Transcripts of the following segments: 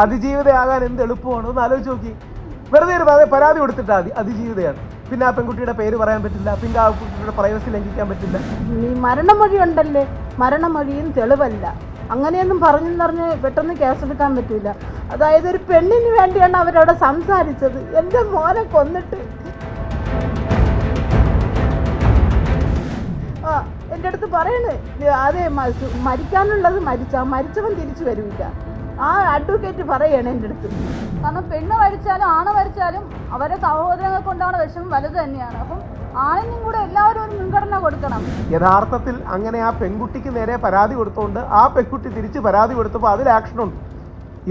അതിജീവിതയാകാൻ എന്ത് എളുപ്പമാണ് ഒന്ന് ആലോചിച്ച് നോക്കി. വെറുതെ ഒരു പരാതി കൊടുത്തിട്ടാ മതി, അതിജീവിതയാണ്. പിന്നെ ആ പെൺകുട്ടിയുടെ പേര് പറയാൻ പറ്റില്ല, പിന്നെ ആ കുട്ടിയുടെ പ്രൈവസി ലംഘിക്കാൻ പറ്റില്ല. ഈ മരണമൊഴി ഉണ്ടല്ലേ, മരണമൊഴിയും തെളിവല്ല. അങ്ങനെയൊന്നും പറഞ്ഞ് പെട്ടെന്ന് കേസെടുക്കാൻ പറ്റില്ല. അതായത് ഒരു പെണ്ണിന് വേണ്ടിയാണ് അവരവിടെ സംസാരിച്ചത്. എൻ്റെ മോനെ കൊന്നിട്ട് എൻ്റെ അടുത്ത് പറയണേ, അതെ മരിക്കാനുള്ളത് മരിച്ചവൻ തിരിച്ചു വരില്ല. ആ അഡ്വക്കേറ്റ് പറയണേ എൻ്റെ അടുത്ത്. കാരണം പെണ്ണ് മരിച്ചാലും ആണ് മരിച്ചാലും അവരെ സഹോദരങ്ങൾ കൊണ്ടാണ് വിഷമം വലുത് തന്നെയാണ്. അപ്പം ആണിനും കൂടെ എല്ലാവരും ഒരു മുൻഗണന കൊടുക്കണം. യഥാർത്ഥത്തിൽ അങ്ങനെ ആ പെൺകുട്ടിക്ക് നേരെ പരാതി കൊടുത്തുകൊണ്ട് ആ പെൺകുട്ടി തിരിച്ച് പരാതി കൊടുത്തപ്പോൾ അതിൽ ആക്ഷനുണ്ട്.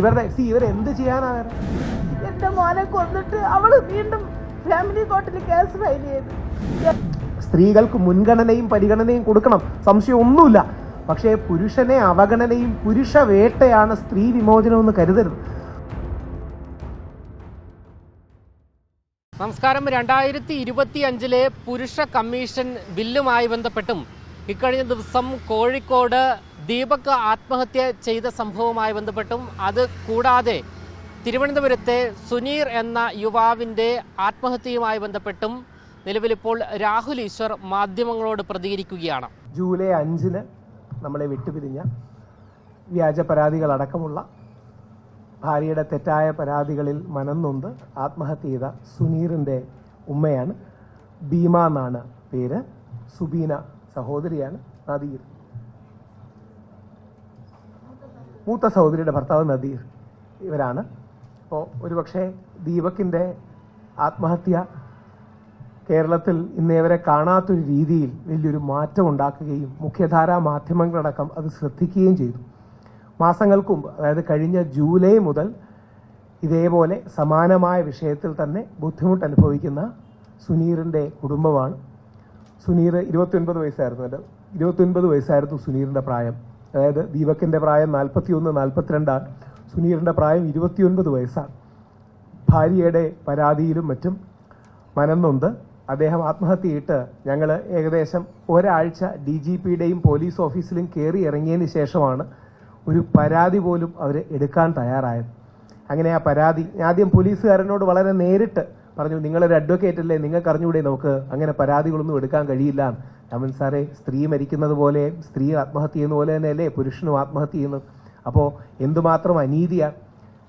ഇവരെന്ത് ചെയ്യാനാണ്? എൻ്റെ മോനെ കൊന്നിട്ട് അവള് വീണ്ടും ഫാമിലി കോർട്ടിൽ കേസ് ഫയൽ ചെയ്തു. സ്ത്രീകൾക്ക് മുൻഗണനയും പരിഗണനയും കൊടുക്കണം, സംശയം ഒന്നുമില്ല. പക്ഷേ പുരുഷനെ അവഗണനയും പുരുഷ വേട്ടയാണ് സ്ത്രീ വിമോചനം എന്ന് കരുതരുത്. നമസ്കാരം. 2025 പുരുഷ കമ്മീഷൻ ബില്ലുമായി ബന്ധപ്പെട്ടും ഇക്കഴിഞ്ഞ ദിവസം കോഴിക്കോട് ദീപക് ആത്മഹത്യ ചെയ്ത സംഭവവുമായി ബന്ധപ്പെട്ടും അത് കൂടാതെ തിരുവനന്തപുരത്തെ സുനീർ എന്ന യുവാവിൻ്റെ ആത്മഹത്യയുമായി ബന്ധപ്പെട്ടും നിലവിലിപ്പോൾ രാഹുൽ ഈശ്വർ മാധ്യമങ്ങളോട് പ്രതികരിക്കുകയാണ്. ജൂലൈ 5 നമ്മളെ വിട്ടുപിരിഞ്ഞ വ്യാജ പരാതികളടക്കമുള്ള ഭാര്യയുടെ തെറ്റായ പരാതികളിൽ മനംനൊന്ത് ആത്മഹത്യ ചെയ്ത സുനീറിൻ്റെ ഉമ്മയാണ്. ഭീമ എന്നാണ് പേര്. സുബീന സഹോദരിയാണ്. നദീർ മൂത്ത സഹോദരിയുടെ ഭർത്താവ് നദീർ ഇവരാണ്. അപ്പോൾ ഒരുപക്ഷെ ദീപകിൻ്റെ ആത്മഹത്യ കേരളത്തിൽ ഇന്നേവരെ കാണാത്തൊരു രീതിയിൽ വലിയൊരു മാറ്റം ഉണ്ടാക്കുകയും മുഖ്യധാരാ മാധ്യമങ്ങളടക്കം അത് ശ്രദ്ധിക്കുകയും ചെയ്തു. മാസങ്ങൾക്ക് മുമ്പ്, അതായത് കഴിഞ്ഞ ജൂലൈ മുതൽ ഇതേപോലെ സമാനമായ വിഷയത്തിൽ തന്നെ ബുദ്ധിമുട്ട് അനുഭവിക്കുന്ന സുനീറിൻ്റെ കുടുംബമാണ്. സുനീർ 29 വയസ്സായിരുന്നു. 29 വയസ്സായിരുന്നു സുനീറിൻ്റെ പ്രായം. അതായത് ദീപകിൻ്റെ പ്രായം 41-42 സുനീറിൻ്റെ പ്രായം 29 വയസ്സാണ്. ഭാര്യയുടെ പരാതിയിലും മറ്റും മനംനൊന്ത് അദ്ദേഹം ആത്മഹത്യയിട്ട് ഞങ്ങൾ ഏകദേശം ഒരാഴ്ച DGPയുടെയും പോലീസ് ഓഫീസിലും കയറി ഇറങ്ങിയതിന് ശേഷമാണ് ഒരു പരാതി പോലും അവർ എടുക്കാൻ തയ്യാറായത്. അങ്ങനെ ആ പരാതി ആദ്യം പോലീസുകാരനോട് വളരെ നേരിട്ട് പറഞ്ഞു, നിങ്ങളൊരു അഡ്വക്കേറ്റ് അല്ലേ, നിങ്ങൾക്ക് അറിഞ്ഞുകൂടെ നമുക്ക് അങ്ങനെ പരാതികളൊന്നും എടുക്കാൻ കഴിയില്ല. രാമൻ സാറേ, സ്ത്രീ മരിക്കുന്നത് പോലെ സ്ത്രീ ആത്മഹത്യ ചെയ്യുന്ന പോലെ തന്നെയല്ലേ പുരുഷനും ആത്മഹത്യ ചെയ്യുന്നത്? അപ്പോൾ എന്തുമാത്രം അനീതിയാണ്.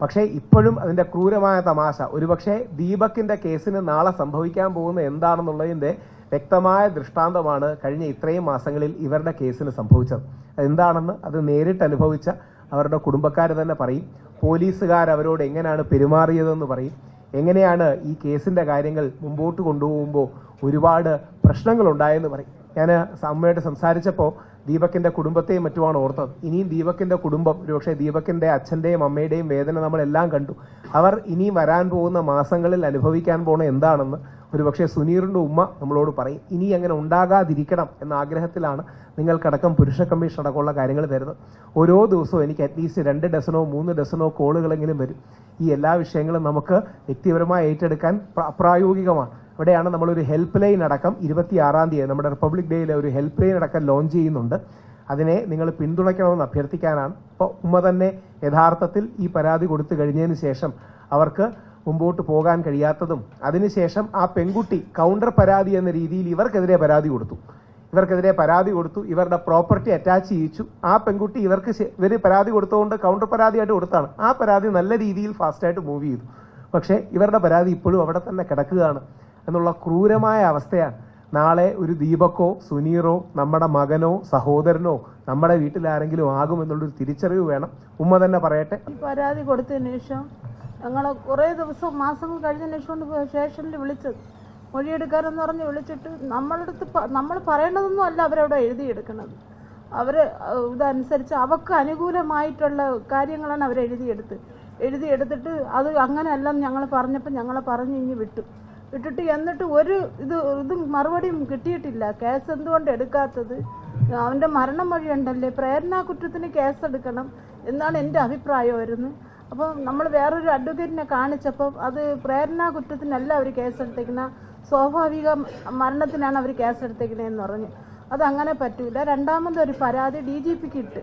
പക്ഷേ ഇപ്പോഴും അതിൻ്റെ ക്രൂരമായ തമാശ ഒരുപക്ഷെ ദീപകിൻ്റെ കേസിന് നാളെ സംഭവിക്കാൻ പോകുന്ന എന്താണെന്നുള്ളതിൻ്റെ വ്യക്തമായ ദൃഷ്ടാന്തമാണ് കഴിഞ്ഞ ഇത്രയും മാസങ്ങളിൽ ഇവരുടെ കേസിന് സംഭവിച്ചത്. അതെന്താണെന്ന് അത് നേരിട്ട് അനുഭവിച്ച അവരുടെ കുടുംബക്കാർ തന്നെ പറയും. പോലീസുകാർ അവരോട് എങ്ങനെയാണ് പെരുമാറിയതെന്ന് പറയും. എങ്ങനെയാണ് ഈ കേസിൻ്റെ കാര്യങ്ങൾ മുമ്പോട്ട് കൊണ്ടുപോകുമ്പോൾ ഒരുപാട് പ്രശ്നങ്ങളുണ്ടായെന്ന് പറയും. ഞാൻ അമ്മയോട് സംസാരിച്ചപ്പോൾ ദീപകിൻ്റെ കുടുംബത്തെയും മറ്റുമാണ് ഓർത്തത്. ഇനിയും ദീപകിൻ്റെ കുടുംബം, ഒരുപക്ഷെ ദീപകിൻ്റെ അച്ഛൻ്റെയും അമ്മയുടെയും വേദന നമ്മളെല്ലാം കണ്ടു. അവർ ഇനി വരാൻ പോകുന്ന മാസങ്ങളിൽ അനുഭവിക്കാൻ പോകുന്ന എന്താണെന്ന് ഒരുപക്ഷെ സുനീറിൻ്റെ ഉമ്മ നമ്മളോട് പറയും. ഇനി അങ്ങനെ ഉണ്ടാകാതിരിക്കണം എന്ന ആഗ്രഹത്തിലാണ് നിങ്ങൾക്കടക്കം പുരുഷ കമ്മീഷൻ അടക്കമുള്ള കാര്യങ്ങൾ തരുന്നത്. ഓരോ ദിവസവും എനിക്ക് അറ്റ്ലീസ്റ്റ് 2 ഡസനോ 3 ഡസനോ കോളുകളെങ്കിലും വരും. ഈ എല്ലാ വിഷയങ്ങളും നമുക്ക് വ്യക്തിപരമായി ഏറ്റെടുക്കാൻ അപ്രായോഗികമാണ്. ഇവിടെയാണ് നമ്മളൊരു ഹെൽപ്പ് ലൈൻ അടക്കം 26-ാം തീയതി നമ്മുടെ റിപ്പബ്ലിക് ഡേയിലെ ഒരു ഹെൽപ്പ് ലൈൻ അടക്കം ലോഞ്ച് ചെയ്യുന്നുണ്ട്. അതിനെ നിങ്ങൾ പിന്തുണയ്ക്കണമെന്ന് അഭ്യർത്ഥിക്കാനാണ്. അപ്പോൾ ഉമ്മ തന്നെ യഥാർത്ഥത്തിൽ ഈ പരാതി കൊടുത്തു കഴിഞ്ഞതിന് ശേഷം അവർക്ക് മുമ്പോട്ട് പോകാൻ കഴിയാത്തതും അതിനുശേഷം ആ പെൺകുട്ടി കൗണ്ടർ പരാതി എന്ന രീതിയിൽ ഇവർക്കെതിരെ പരാതി കൊടുത്തു. ഇവരുടെ പ്രോപ്പർട്ടി അറ്റാച്ച് ചെയ്യിച്ചു. ആ പെൺകുട്ടി ഇവർ പരാതി കൊടുത്തുകൊണ്ട് കൗണ്ടർ പരാതിയായിട്ട് കൊടുത്താണ്. ആ പരാതി നല്ല രീതിയിൽ ഫാസ്റ്റായിട്ട് മൂവ് ചെയ്തു. പക്ഷേ ഇവരുടെ പരാതി ഇപ്പോഴും അവിടെ തന്നെ കിടക്കുകയാണ് എന്നുള്ള ക്രൂരമായ അവസ്ഥയാണ്. നാളെ ഒരു ദീപക്കോ സുനീറോ നമ്മുടെ മകനോ സഹോദരനോ നമ്മുടെ വീട്ടിലാരെങ്കിലും ആകുമെന്നുള്ളൊരു തിരിച്ചറിവ് വേണം. ഉമ്മ തന്നെ പറയട്ടെ. ഈ പരാതി കൊടുത്തതിന് ശേഷം ഞങ്ങൾ കുറേ ദിവസം മാസങ്ങൾ കഴിഞ്ഞതിന് ശേഷം സ്റ്റേഷനിൽ വിളിച്ചത്, മൊഴിയെടുക്കാനെന്ന് പറഞ്ഞ് വിളിച്ചിട്ട് നമ്മൾ പറയേണ്ടതൊന്നും അല്ല അവരവിടെ എഴുതിയെടുക്കുന്നത്. അവർ ഇതനുസരിച്ച് അവർക്ക് അനുകൂലമായിട്ടുള്ള കാര്യങ്ങളാണ് അവർ എഴുതിയെടുത്തിട്ട് അത് അങ്ങനെയല്ലെന്ന് ഞങ്ങൾ പറഞ്ഞപ്പോൾ ഞങ്ങളെ പറഞ്ഞ് ഇനി വിട്ടിട്ട് എന്നിട്ട് ഒരു ഇതും മറുപടിയും കിട്ടിയിട്ടില്ല. കേസ് എന്തുകൊണ്ട് എടുക്കാത്തത്? അവൻ്റെ മരണം വഴിയുണ്ടല്ലേ, പ്രേരണാ കുറ്റത്തിന് കേസെടുക്കണം എന്നാണ് എൻ്റെ അഭിപ്രായമായിരുന്നു. അപ്പോൾ നമ്മൾ വേറൊരു അഡ്വക്കേറ്റിനെ കാണിച്ചപ്പോൾ അത് പ്രേരണാ കുറ്റത്തിനല്ല അവർ കേസെടുത്തേക്കുന്ന, സ്വാഭാവിക മരണത്തിനാണ് അവർ കേസെടുത്തേക്കുന്നതെന്ന് പറഞ്ഞു. അതങ്ങനെ പറ്റൂല. രണ്ടാമതൊരു പരാതി DGPക്ക് ഇട്ട്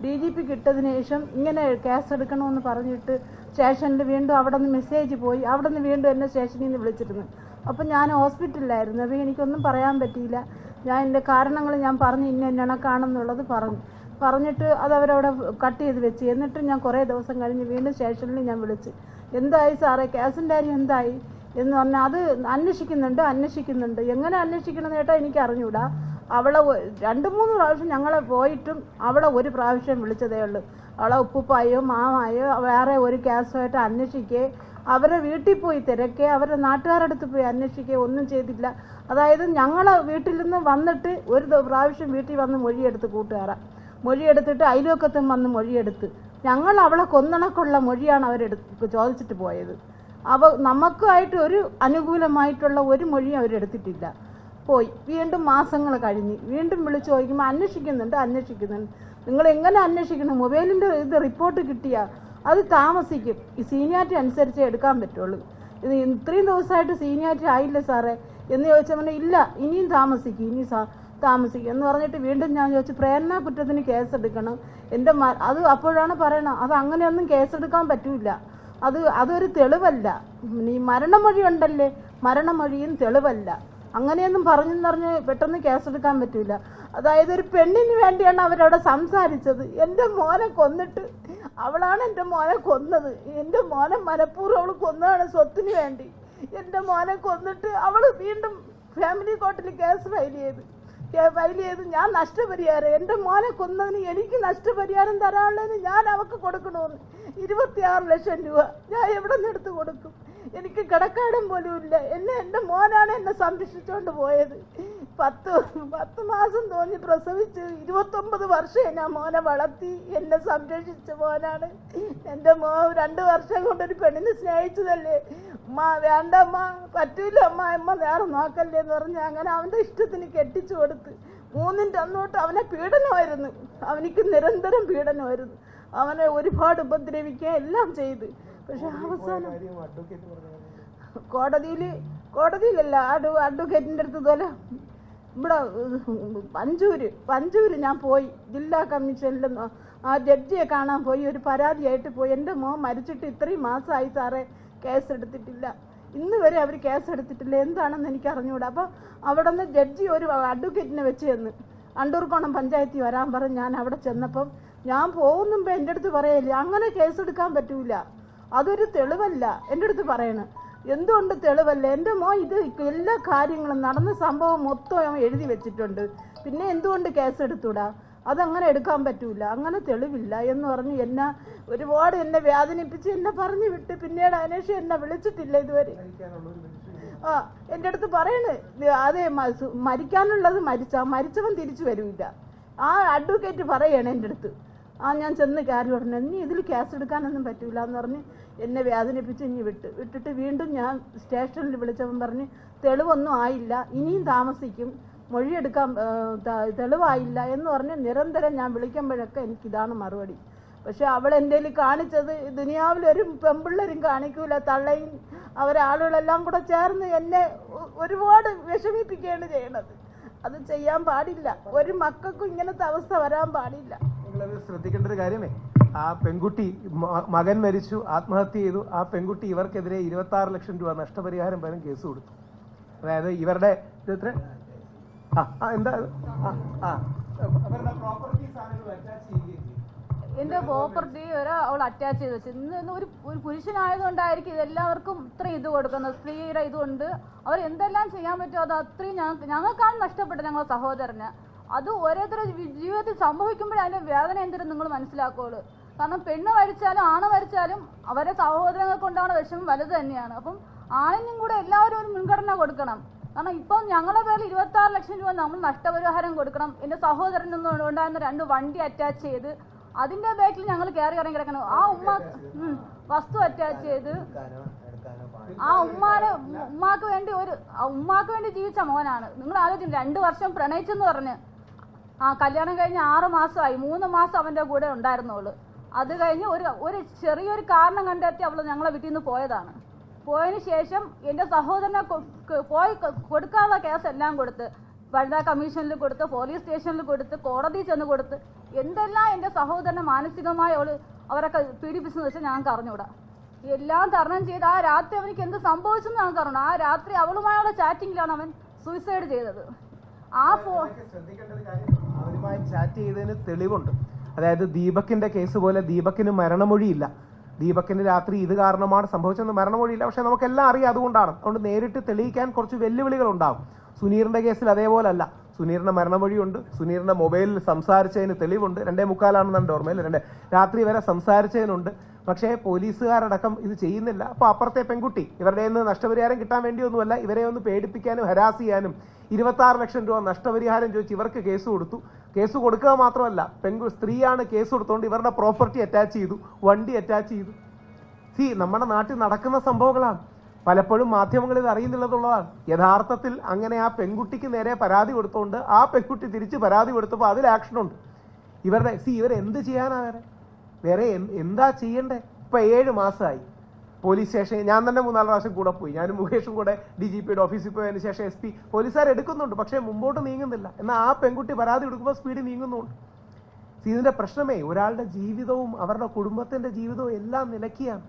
DGP കിട്ടതിന് ശേഷം ഇങ്ങനെ കേസെടുക്കണമെന്ന് പറഞ്ഞിട്ട് സ്റ്റേഷനിൽ വീണ്ടും അവിടെ നിന്ന് മെസ്സേജ് പോയി. അവിടെ നിന്ന് വീണ്ടും എന്നെ സ്റ്റേഷനിൽ നിന്ന് വിളിച്ചിരുന്നു. അപ്പം ഞാൻ ഹോസ്പിറ്റലിലായിരുന്നു. അപ്പോൾ എനിക്കൊന്നും പറയാൻ പറ്റിയില്ല. ഞാൻ എൻ്റെ കാരണങ്ങൾ ഞാൻ പറഞ്ഞു, ഇന്നണക്കാണെന്നുള്ളത് പറഞ്ഞിട്ട് അത് അവരവിടെ കട്ട് ചെയ്ത് വെച്ച്. എന്നിട്ട് ഞാൻ കുറേ ദിവസം കഴിഞ്ഞ് വീണ്ടും സ്റ്റേഷനിൽ ഞാൻ വിളിച്ച്, എന്തായി സാറേ കേസിൻ്റെ കാര്യം എന്തായി എന്ന് പറഞ്ഞാൽ അത് അന്വേഷിക്കുന്നുണ്ട്. എങ്ങനെ അന്വേഷിക്കണം കേട്ടാൽ എനിക്ക് അറിഞ്ഞൂടാ. അവളെ 2-3 പ്രാവശ്യം ഞങ്ങളെ പോയിട്ടും അവളെ ഒരു പ്രാവശ്യം വിളിച്ചതേ ഉള്ളൂ. അവളെ ഉപ്പുപ്പായോ മാമായോ വേറെ ഒരു കേസുമായിട്ട് അന്വേഷിക്കേ, അവരെ വീട്ടിൽ പോയി തിരക്കേ, അവരുടെ നാട്ടുകാരടുത്ത് പോയി അന്വേഷിക്കേ ഒന്നും ചെയ്തില്ല. അതായത് ഞങ്ങളെ വീട്ടിൽ നിന്ന് വന്നിട്ട് ഒരു പ്രാവശ്യം വീട്ടിൽ വന്ന് മൊഴിയെടുത്ത് മൊഴിയെടുത്തിട്ട് അയൽവക്കത്തും വന്ന് മൊഴിയെടുത്ത് ഞങ്ങൾ അവളെ കൊന്നണക്കുള്ള മൊഴിയാണ് ചോദിച്ചിട്ട് പോയത്. നമുക്കായിട്ട് ഒരു അനുകൂലമായിട്ടുള്ള ഒരു മൊഴിയും അവരെടുത്തിട്ടില്ല. പോയി വീണ്ടും മാസങ്ങൾ കഴിഞ്ഞ് വീണ്ടും വിളിച്ചു ചോദിക്കുമ്പോൾ അന്വേഷിക്കുന്നുണ്ട്. നിങ്ങൾ എങ്ങനെ അന്വേഷിക്കണം? മൊബൈലിൻ്റെ റിപ്പോർട്ട് കിട്ടിയാൽ അത് താമസിക്കും. ഈ സീനിയാരിറ്റി അനുസരിച്ചേ എടുക്കാൻ പറ്റുള്ളൂ. ഇത് ഇത്രയും ദിവസമായിട്ട് സീനിയാരിറ്റി ആയില്ല സാറേ എന്ന് ചോദിച്ചപ്പോൾ ഇല്ല, ഇനിയും താമസിക്കും എന്ന് പറഞ്ഞിട്ട് വീണ്ടും ഞാൻ ചോദിച്ചു, പ്രേരണ കുറ്റത്തിന് കേസെടുക്കണം. അത് അപ്പോഴാണ് പറയണം, അത് അങ്ങനെയൊന്നും കേസെടുക്കാൻ പറ്റൂല. അതൊരു തെളിവല്ല. ഈ മരണമൊഴി ഉണ്ടല്ലേ, മരണമൊഴിയും തെളിവല്ല. അങ്ങനെയൊന്നും പറഞ്ഞ് പെട്ടെന്ന് കേസെടുക്കാൻ പറ്റൂല. അതായത് ഒരു പെണ്ണിന് വേണ്ടിയാണ് അവരവിടെ സംസാരിച്ചത്. എൻ്റെ മോനെ കൊന്നിട്ട് അവളാണ് എൻ്റെ മോനെ കൊന്നത്. എൻ്റെ മോനെ മനഃപൂർവ്വം അവൾ കൊന്നതാണ് സ്വത്തിന് വേണ്ടി. എൻ്റെ മോനെ കൊന്നിട്ട് അവൾ വീണ്ടും ഫാമിലി കോർട്ടിൽ കേസ് ഫയൽ ചെയ്ത് ഞാൻ നഷ്ടപരിഹാരം, എൻ്റെ മോനെ കൊന്നതിന് എനിക്ക് നഷ്ടപരിഹാരം തരാനുള്ളതിന് ഞാൻ അവൾക്ക് കൊടുക്കണമെന്ന് 26 ലക്ഷം രൂപ ഞാൻ എവിടെ നിന്ന് എടുത്ത് കൊടുക്കും? എനിക്ക് കിടക്കാടും പോലും ഇല്ല. എൻ്റെ മോനാണ് എന്നെ സംരക്ഷിച്ചുകൊണ്ട് പോയത്. 10 മാസം തോന്നി പ്രസവിച്ച് 29 വർഷം ഞാൻ മോനെ വളർത്തി എന്നെ സംരക്ഷിച്ച മോനാണ്. എൻ്റെ 2 വർഷം കൊണ്ടൊരു പെണ്ണിനെ സ്നേഹിച്ചതല്ലേ. വേണ്ട അമ്മ, പറ്റൂല അമ്മ വേറെ നോക്കല്ലേ എന്ന് പറഞ്ഞ് അങ്ങനെ അവൻ്റെ ഇഷ്ടത്തിന് കെട്ടിച്ചു കൊടുത്ത് 3ന്റെ അന്നോട്ട് അവനെ പീഡനമായിരുന്നു. അവനിക്ക് നിരന്തരം പീഡനമായിരുന്നു. അവനെ ഒരുപാട് ഉപദ്രവിക്കുക എല്ലാം ചെയ്ത്. പക്ഷെ അവസാനം കോടതിയിലല്ല, അഡ്വക്കേറ്റിൻ്റെ അടുത്ത് പോലെ ഇവിടെ പഞ്ചൂര് ഞാൻ പോയി. ജില്ലാ കമ്മീഷനിൽ ആ ജഡ്ജിയെ കാണാൻ പോയി. ഒരു പരാതിയായിട്ട് പോയി. എൻ്റെ മോൻ മരിച്ചിട്ട് ഇത്രയും മാസമായി സാറേ, കേസെടുത്തിട്ടില്ല. ഇന്ന് വരെ അവർ കേസെടുത്തിട്ടില്ല. എന്താണെന്ന് എനിക്ക് അറിഞ്ഞുകൂടാ. അപ്പോൾ അവിടെ നിന്ന് ജഡ്ജി ഒരു അഡ്വക്കേറ്റിനെ വെച്ച് ചെന്ന് അണ്ടൂർക്കോണം പഞ്ചായത്തിൽ വരാൻ പറഞ്ഞ് ഞാൻ അവിടെ ചെന്നപ്പം ഞാൻ പോകുന്നുമ്പോൾ എൻ്റെ അടുത്ത് പറയല്ലേ, അങ്ങനെ കേസെടുക്കാൻ പറ്റൂല, അതൊരു തെളിവല്ല എൻ്റെ അടുത്ത് പറയണം. എന്തുകൊണ്ട് തെളിവല്ല? എൻ്റെ മോൻ ഇത് എല്ലാ കാര്യങ്ങളും നടന്ന സംഭവം മൊത്തം എഴുതി വെച്ചിട്ടുണ്ട്. പിന്നെ എന്തുകൊണ്ട് കേസെടുത്തൂടാ? അതങ്ങനെ എടുക്കാൻ പറ്റൂല, അങ്ങനെ തെളിവില്ല എന്ന് പറഞ്ഞ് ഒരുപാട് എന്നെ വേദനിപ്പിച്ച് എന്നെ പറഞ്ഞു വിട്ട്. പിന്നീട് അതിനുശേഷം എന്നെ വിളിച്ചിട്ടില്ല ഇതുവരെ. എൻ്റെ അടുത്ത് പറയണ്, അതെ മരിക്കാനുള്ളത് മരിച്ചവൻ തിരിച്ചു വരില്ല. ആ അഡ്വക്കേറ്റ് പറയണേ എൻ്റെ അടുത്ത്. ഞാൻ ചെന്ന് കയറി പറഞ്ഞു, ഇനി ഇതിൽ കേസെടുക്കാനൊന്നും പറ്റൂല എന്ന് പറഞ്ഞ് എന്നെ വേദനിപ്പിച്ച് ഇനി വിട്ടിട്ട് വീണ്ടും ഞാൻ സ്റ്റേഷനിൽ വിളിച്ചവൻ പറഞ്ഞ് തെളിവൊന്നും ആയില്ല, ഇനിയും താമസിക്കും, മൊഴിയെടുക്കാൻ തെളിവായില്ല എന്ന് പറഞ്ഞ് നിരന്തരം ഞാൻ വിളിക്കുമ്പോഴൊക്കെ എനിക്കിതാണ് മറുപടി. പക്ഷെ അവൾ എൻ്റെ കാണിച്ചത് ദുനിയാവിലൊരു പെമ്പിള്ളേരും കാണിക്കൂല. തള്ളയും അവരാളുകളെല്ലാം കൂടെ ചേർന്ന് എന്നെ ഒരുപാട് വിഷമിപ്പിക്കുകയാണ് ചെയ്യണത്. അത് ചെയ്യാൻ പാടില്ല. ഒരു മക്കൾക്കും ഇങ്ങനത്തെ അവസ്ഥ വരാൻ പാടില്ല. നിങ്ങളത് ശ്രദ്ധിക്കേണ്ട ഒരു കാര്യമേ, ആ പെൺകുട്ടി മകൻ മരിച്ചു, ആത്മഹത്യ ചെയ്തു. ആ പെൺകുട്ടി ഇവർക്കെതിരെ 26 ലക്ഷം രൂപ നഷ്ടപരിഹാരം വരും കേസ് കൊടുത്തു. അതായത് ഇവരുടെ എന്റെ പ്രോപ്പർട്ടി അവൾ അറ്റാച്ച് ചെയ്ത് വെച്ചു. ഇന്ന് ഒരു പുരുഷനായതുകൊണ്ടായിരിക്കും ഇതെല്ലാവർക്കും ഇത്രയും ഇത് കൊടുക്കുന്നത്. സ്ത്രീയുടെ ഇതുകൊണ്ട് അവർ എന്തെല്ലാം ചെയ്യാൻ പറ്റുമോ അത് അത്രയും ഞങ്ങൾക്കാണ് നഷ്ടപ്പെട്ടത്, ഞങ്ങളുടെ സഹോദരന്. അത് ഓരോരുത്തരുടെ ജീവിതത്തിൽ സംഭവിക്കുമ്പോഴേ അതിന്റെ വേദന എന്തിനും നിങ്ങൾ മനസ്സിലാക്കുള്ളൂ. കാരണം പെണ്ണ് മരിച്ചാലും ആണ് മരിച്ചാലും അവരെ സഹോദരങ്ങൾ കൊണ്ടാണ് വിഷമം വലുത് തന്നെയാണ്. അപ്പം ആണിനും കൂടെ എല്ലാവരും ഒരു മുൻഗണന കൊടുക്കണം. കാരണം ഇപ്പം ഞങ്ങളുടെ പേരിൽ 26 ലക്ഷം രൂപ നമ്മൾ നഷ്ടപരിഹാരം കൊടുക്കണം. എൻ്റെ സഹോദരൻ ഉണ്ടായിരുന്ന 2 വണ്ടി അറ്റാച്ച് ചെയ്ത് അതിന്റെ ബാക്കിൽ ഞങ്ങൾ കയറി ഇറങ്ങി കിടക്കണം. ആ വസ്തു അറ്റാച്ച് ചെയ്ത് ആ ഉമ്മാക്ക് വേണ്ടി ജീവിച്ച മോനാണ്. നിങ്ങൾ ആലോചിക്കും, 2 വർഷം പ്രണയിച്ചെന്ന് പറഞ്ഞ് കല്യാണം കഴിഞ്ഞ് 6 മാസമായി. 3 മാസം അവന്റെ കൂടെ ഉണ്ടായിരുന്നുള്ളൂ. അത് കഴിഞ്ഞ് ഒരു ചെറിയൊരു കാരണം കണ്ടെത്തി അവൾ ഞങ്ങളെ വീട്ടിൽ നിന്ന് പോയതാണ്. പോയതിന് ശേഷം എൻ്റെ സഹോദരനെ പോയി കൊടുക്കാനുള്ള കേസ് എല്ലാം കൊടുത്ത് വനിതാ കമ്മീഷനിൽ കൊടുത്ത്, പോലീസ് സ്റ്റേഷനിൽ കൊടുത്ത്, കോടതി ചെന്ന് കൊടുത്ത് എന്തെല്ലാം എൻ്റെ സഹോദരനെ മാനസികമായി അവരൊക്കെ പീഡിപ്പിച്ചെന്ന് വെച്ചാൽ ഞങ്ങൾക്ക് അറിഞ്ഞൂടാ. എല്ലാം തരണം ചെയ്ത് ആ രാത്രി അവനിക്ക് എന്ത് സംഭവിച്ചെന്ന് ഞങ്ങൾക്ക് അറിയണം. ആ രാത്രി അവളുമായുള്ള ചാറ്റിങ്ങിലാണ് അവൻ സൂയിസൈഡ് ചെയ്തത്. അവരുമായി ചാറ്റ് ചെയ്തതിന് തെളിവുണ്ട്. അതായത് ദീപകിന്റെ കേസ് പോലെ ദീപകിന് മരണമൊഴിയില്ല. ദീപകിന് രാത്രി ഇത് കാരണമാണ് സംഭവിച്ചെന്ന് മരണമൊഴിയില്ല. പക്ഷെ നമുക്കെല്ലാം അറിയാം അതുകൊണ്ടാണ്. അതുകൊണ്ട് നേരിട്ട് തെളിയിക്കാൻ കുറച്ച് വെല്ലുവിളികൾ ഉണ്ടാകും. സുനീറിന്റെ കേസിൽ അതേപോലല്ല. സുനീറിന്റെ മരണമൊഴിയുണ്ട്. സുനീറിന്റെ മൊബൈലിൽ സംസാരിച്ചതിന് തെളിവുണ്ട്. 2:45 എൻ്റെ ഓർമ്മയിൽ രാത്രി വരെ സംസാരിച്ചതിനുണ്ട്. പക്ഷേ പോലീസുകാരടക്കം ഇത് ചെയ്യുന്നില്ല. അപ്പോൾ അപ്പുറത്തെ പെൺകുട്ടി ഇവരുടെ നിന്ന് നഷ്ടപരിഹാരം കിട്ടാൻ വേണ്ടിയൊന്നുമല്ല, ഇവരെ ഒന്ന് പേടിപ്പിക്കാനും ഹരാസ് ചെയ്യാനും 26 ലക്ഷം രൂപ നഷ്ടപരിഹാരം ചോദിച്ച് ഇവർക്ക് കേസ് കൊടുത്തു. കേസ് കൊടുക്കുക മാത്രമല്ല, സ്ത്രീയാണ് കേസ് കൊടുത്തുകൊണ്ട് ഇവരുടെ പ്രോപ്പർട്ടി അറ്റാച്ച് ചെയ്തു, വണ്ടി അറ്റാച്ച് ചെയ്തു. നമ്മുടെ നാട്ടിൽ നടക്കുന്ന സംഭവങ്ങളാണ്. പലപ്പോഴും മാധ്യമങ്ങൾ ഇത് അറിയുന്നില്ലെന്നുള്ളതാണ്. യഥാർത്ഥത്തിൽ അങ്ങനെ ആ പെൺകുട്ടിക്ക് നേരെ പരാതി കൊടുത്തുകൊണ്ട് ആ പെൺകുട്ടി തിരിച്ച് പരാതി കൊടുത്തപ്പോൾ അതിൽ ആക്ഷനുണ്ട്. ഇവരെന്ത് ചെയ്യാനാ വേറെ എന്താ ചെയ്യണ്ടേ? ഇപ്പൊ 7 മാസമായി പോലീസ് സ്റ്റേഷൻ. ഞാൻ തന്നെ 3-4 പ്രാവശ്യം കൂടെ പോയി. ഞാനും മുകേഷും കൂടെ DGPയുടെ ഓഫീസിൽ പോയതിനു ശേഷം SP പോലീസുകാർ എടുക്കുന്നുണ്ട്. പക്ഷേ മുമ്പോട്ട് നീങ്ങുന്നില്ല. എന്നാൽ ആ പെൺകുട്ടി പരാതി കൊടുക്കുമ്പോൾ സ്പീഡിൽ നീങ്ങുന്നുണ്ട്. ഇതിന്റെ പ്രശ്നമേ ഒരാളുടെ ജീവിതവും അവരുടെ കുടുംബത്തിന്റെ ജീവിതവും എല്ലാം നിലയ്ക്കുകയാണ്.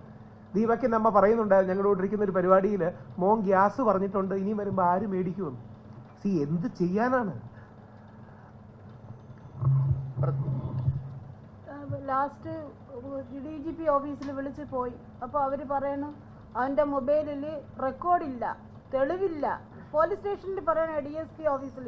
ദീപക്ക് നമ്മ പറയുന്നുണ്ടായിരുന്നു ഞങ്ങളോട് ഇരിക്കുന്ന ഒരു പരിപാടിയിൽ, മോൻ ഗ്യാസ് പറഞ്ഞിട്ടുണ്ട് ഇനി വരുമ്പോൾ ആര് മേടിക്കുമെന്ന്. എന്ത് ചെയ്യാനാണ്? ലാസ്റ്റ് DGP ഓഫീസിൽ വിളിച്ച് പോയി. അപ്പോൾ അവർ പറയണം അവൻ്റെ മൊബൈലിൽ റെക്കോർഡില്ല, തെളിവില്ല. പോലീസ് സ്റ്റേഷനിൽ പറയണ DSP ഓഫീസിൽ.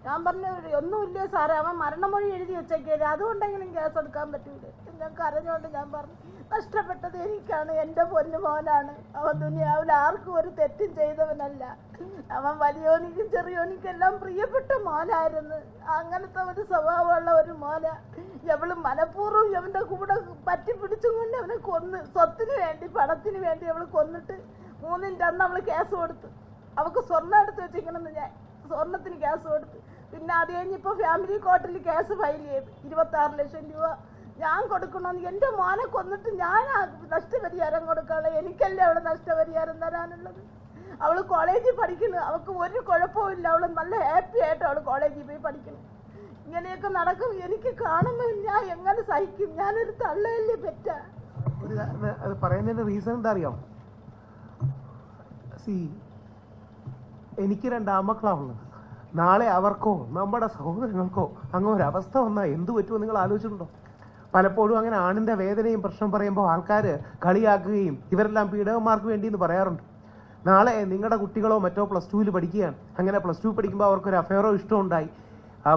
ഞാൻ പറഞ്ഞു ഒന്നുമില്ല സാറേ, അവൻ മരണമൊഴി എഴുതി വെച്ചേക്കല്ലേ, അതുകൊണ്ടെങ്കിലും കേസ് എടുക്കാൻ പറ്റൂല. എന്നൊക്കെ അറിഞ്ഞുകൊണ്ട് ഞാൻ പറഞ്ഞു നഷ്ടപ്പെട്ടത് എനിക്കാണ്, എൻ്റെ പൊന്നു മോനാണ്. അവൻ ദുനിയാവിൽ ആർക്കും ഒരു തെറ്റും ചെയ്തവനല്ല. അവൻ വലിയോനിക്കും ചെറിയോനിക്കും എല്ലാം പ്രിയപ്പെട്ട മോനായിരുന്നു. അങ്ങനത്തെ ഒരു സ്വഭാവമുള്ള ഒരു മോന. എവള് മനഃപൂർവ്വം ഇവന്റെ കൂടെ പറ്റിപ്പിടിച്ചും കൊണ്ട് അവനെ കൊന്ന്, സ്വത്തിന് വേണ്ടി പണത്തിന് വേണ്ടി അവള് കൊന്നിട്ട് 3-ന്റെ അന്ന് അവള് കേസ് കൊടുത്തു. അവൾക്ക് സ്വർണ്ണം എടുത്ത് വെച്ചിരിക്കണമെന്ന് ഞാൻ സ്വർണത്തിന് കേസ് കൊടുത്തു. പിന്നെ അത് കഴിഞ്ഞിപ്പോൾ ഫാമിലി കോർട്ടിൽ കേസ് ഫയൽ ചെയ്തു. 26 ലക്ഷം രൂപ ഞാൻ കൊടുക്കണമെന്ന്. എൻ്റെ മോനെ കൊന്നിട്ട് ഞാൻ നഷ്ടപരിഹാരം കൊടുക്കാനുള്ള, എനിക്കല്ലേ അവള് നഷ്ടപരിഹാരം തരാനുള്ളത്. അവള് കോളേജിൽ പഠിക്കുന്നു, അവൾക്ക് ഒരു കുഴപ്പമില്ല. അവള് നല്ല ഹാപ്പി ആയിട്ട് അവള് കോളേജിൽ പോയി പഠിക്കണം. ഇങ്ങനെയൊക്കെ നടക്കും. എനിക്ക് കാണുമ്പോൾ ഞാൻ എങ്ങനെ സഹിക്കും? ഞാനൊരു തള്ളയല്ലേ പെറ്റ. അത് പറയുന്നതിന്റെ റീസൺ എന്താ അറിയാം? എനിക്ക് 2 ആമക്കളാണുള്ളത്. നാളെ അവർക്കോ നമ്മുടെ സഹോദരങ്ങൾക്കോ അങ്ങനെ ഒരു അവസ്ഥ വന്നാൽ എന്ത് പറ്റുമോ നിങ്ങൾ ആലോചിച്ചിട്ടുണ്ടോ? പലപ്പോഴും അങ്ങനെ ആണിന്റെ വേദനയും പ്രശ്നം പറയുമ്പോൾ ആൾക്കാർ കളിയാക്കുകയും ഇവരെല്ലാം പീഡകന്മാർക്ക് വേണ്ടി എന്ന് പറയാറുണ്ട്. നാളെ നിങ്ങളുടെ കുട്ടികളോ മറ്റോ +2-ൽ പഠിക്കുകയാണ്. അങ്ങനെ +2 പഠിക്കുമ്പോൾ അവർക്കൊരു അഫെയറോ ഇഷ്ടമുണ്ടായി,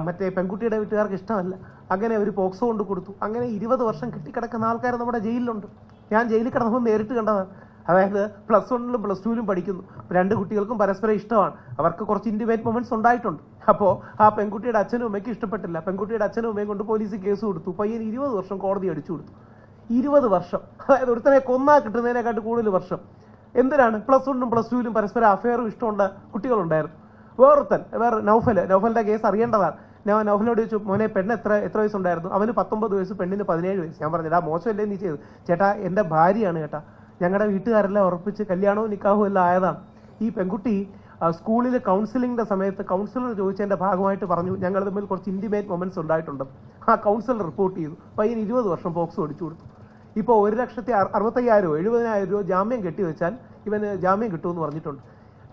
മറ്റേ പെൺകുട്ടിയുടെ വീട്ടുകാർക്ക് ഇഷ്ടമല്ല, അങ്ങനെ ഒരു പോക്സോ കൊണ്ട് കൊടുത്തു. അങ്ങനെ 20 വർഷം കെട്ടിക്കിടക്കുന്ന ആൾക്കാർ നമ്മുടെ ജയിലിലുണ്ട്. ഞാൻ ജയിലിൽ കിടന്നപ്പോൾ നേരിട്ട് കണ്ടതാണ്. അതായത് +1-ലും +2-ലും പഠിക്കുന്നു, 2 കുട്ടികൾക്കും പരസ്പരം ഇഷ്ടമാണ്, അവർക്ക് കുറച്ച് ഇൻറ്റിമേറ്റ് മൊമെന്റ്സ് ഉണ്ടായിട്ടുണ്ട്. അപ്പോൾ ആ പെൺകുട്ടിയുടെ അച്ഛനും അമ്മയ്ക്ക് ഇഷ്ടപ്പെട്ടില്ല. പെൺകുട്ടിയുടെ അച്ഛനും അമ്മയും കൊണ്ട് പോലീസ് കേസ് കൊടുത്തു. പയ്യന് 20 വർഷം കോടതി അടിച്ചു കൊടുത്തു. 20 വർഷം, അതായത് ഒരുത്തനെ കൊന്നാ കിട്ടുന്നതിനെക്കാട്ട് കൂടുതൽ വർഷം. എന്തിനാണ്? +1-ലും +2-ലും പരസ്പരം അഫെയറും ഇഷ്ടമുള്ള കുട്ടികളുണ്ടായിരുന്നു. വേറെ നൗഫലിന്റെ കേസ് അറിയേണ്ടതാണ്. ഞാൻ നൗഫലിനോട് ചോദിച്ചു, മോനെ പെണ്ണ് എത്ര വയസ്സുണ്ടായിരുന്നു? അവന് 19 വയസ്സ്, പെണ്ണിന് 17 വയസ്സ്. ഞാൻ പറഞ്ഞില്ല മോശമല്ലേ നീ ചെയ്തു? ചേട്ടാ എൻ്റെ ഭാര്യയാണ് ചേട്ടാ, ഞങ്ങളുടെ വീട്ടുകാരെല്ലാം ഉറപ്പിച്ച് കല്യാണവും നിക്കാഹും എല്ലാം ആയതാണ്. ഈ പെൺകുട്ടി സ്കൂളിൽ കൗൺസിലിങ്ങിന്റെ സമയത്ത് കൗൺസിലർ ചോദിച്ചതിന്റെ ഭാഗമായിട്ട് പറഞ്ഞു ഞങ്ങൾ തമ്മിൽ കുറച്ച് ഇൻറ്റിമേറ്റ് മൊമെന്റ്സ് ഉണ്ടായിട്ടുണ്ട്. ആ കൗൺസിലർ റിപ്പോർട്ട് ചെയ്തു. പയ്യന് 20 വർഷം പോക്സോ അടിച്ചു കൊടുത്തു. ഇപ്പോൾ 1,65,000 70,000 രൂപ ജാമ്യം കെട്ടിവെച്ചാൽ ഇവന് ജാമ്യം കിട്ടുമെന്ന് പറഞ്ഞിട്ടുണ്ട്.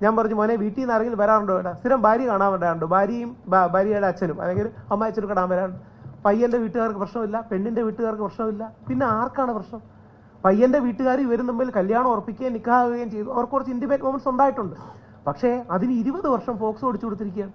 ഞാൻ പറഞ്ഞു മോനെ വീട്ടിൽ നിന്ന് ആരെങ്കിലും വരാറുണ്ടോ? വേണ്ട. സ്ഥിരം ഭാര്യ കാണാൻ വരാറുണ്ട്. ഭാര്യയും ഭാര്യയുടെ അച്ഛനും അല്ലെങ്കിൽ അമ്മ അച്ഛനും കാണാൻ വരാറുണ്ട്. പയ്യന്റെ വീട്ടുകാർക്ക് പ്രശ്നമില്ല, പെണ്ണിന്റെ വീട്ടുകാർക്ക് പ്രശ്നമില്ല. പിന്നെ ആർക്കാണ് പ്രശ്നം? പയ്യന്റെ വീട്ടുകാർ ഇവരും തമ്മിൽ കല്യാണം ഉറപ്പിക്കുകയും നിക്കാഹുകയും ചെയ്തു. അവർക്ക് കുറച്ച് ഇൻറ്റിമേറ്റ് മൊമെന്റ്സ് ഉണ്ടായിട്ടുണ്ട്. പക്ഷേ അതിന് 20 വർഷം പോക്സോ അടിച്ചു കൊടുത്തിരിക്കുകയാണ്.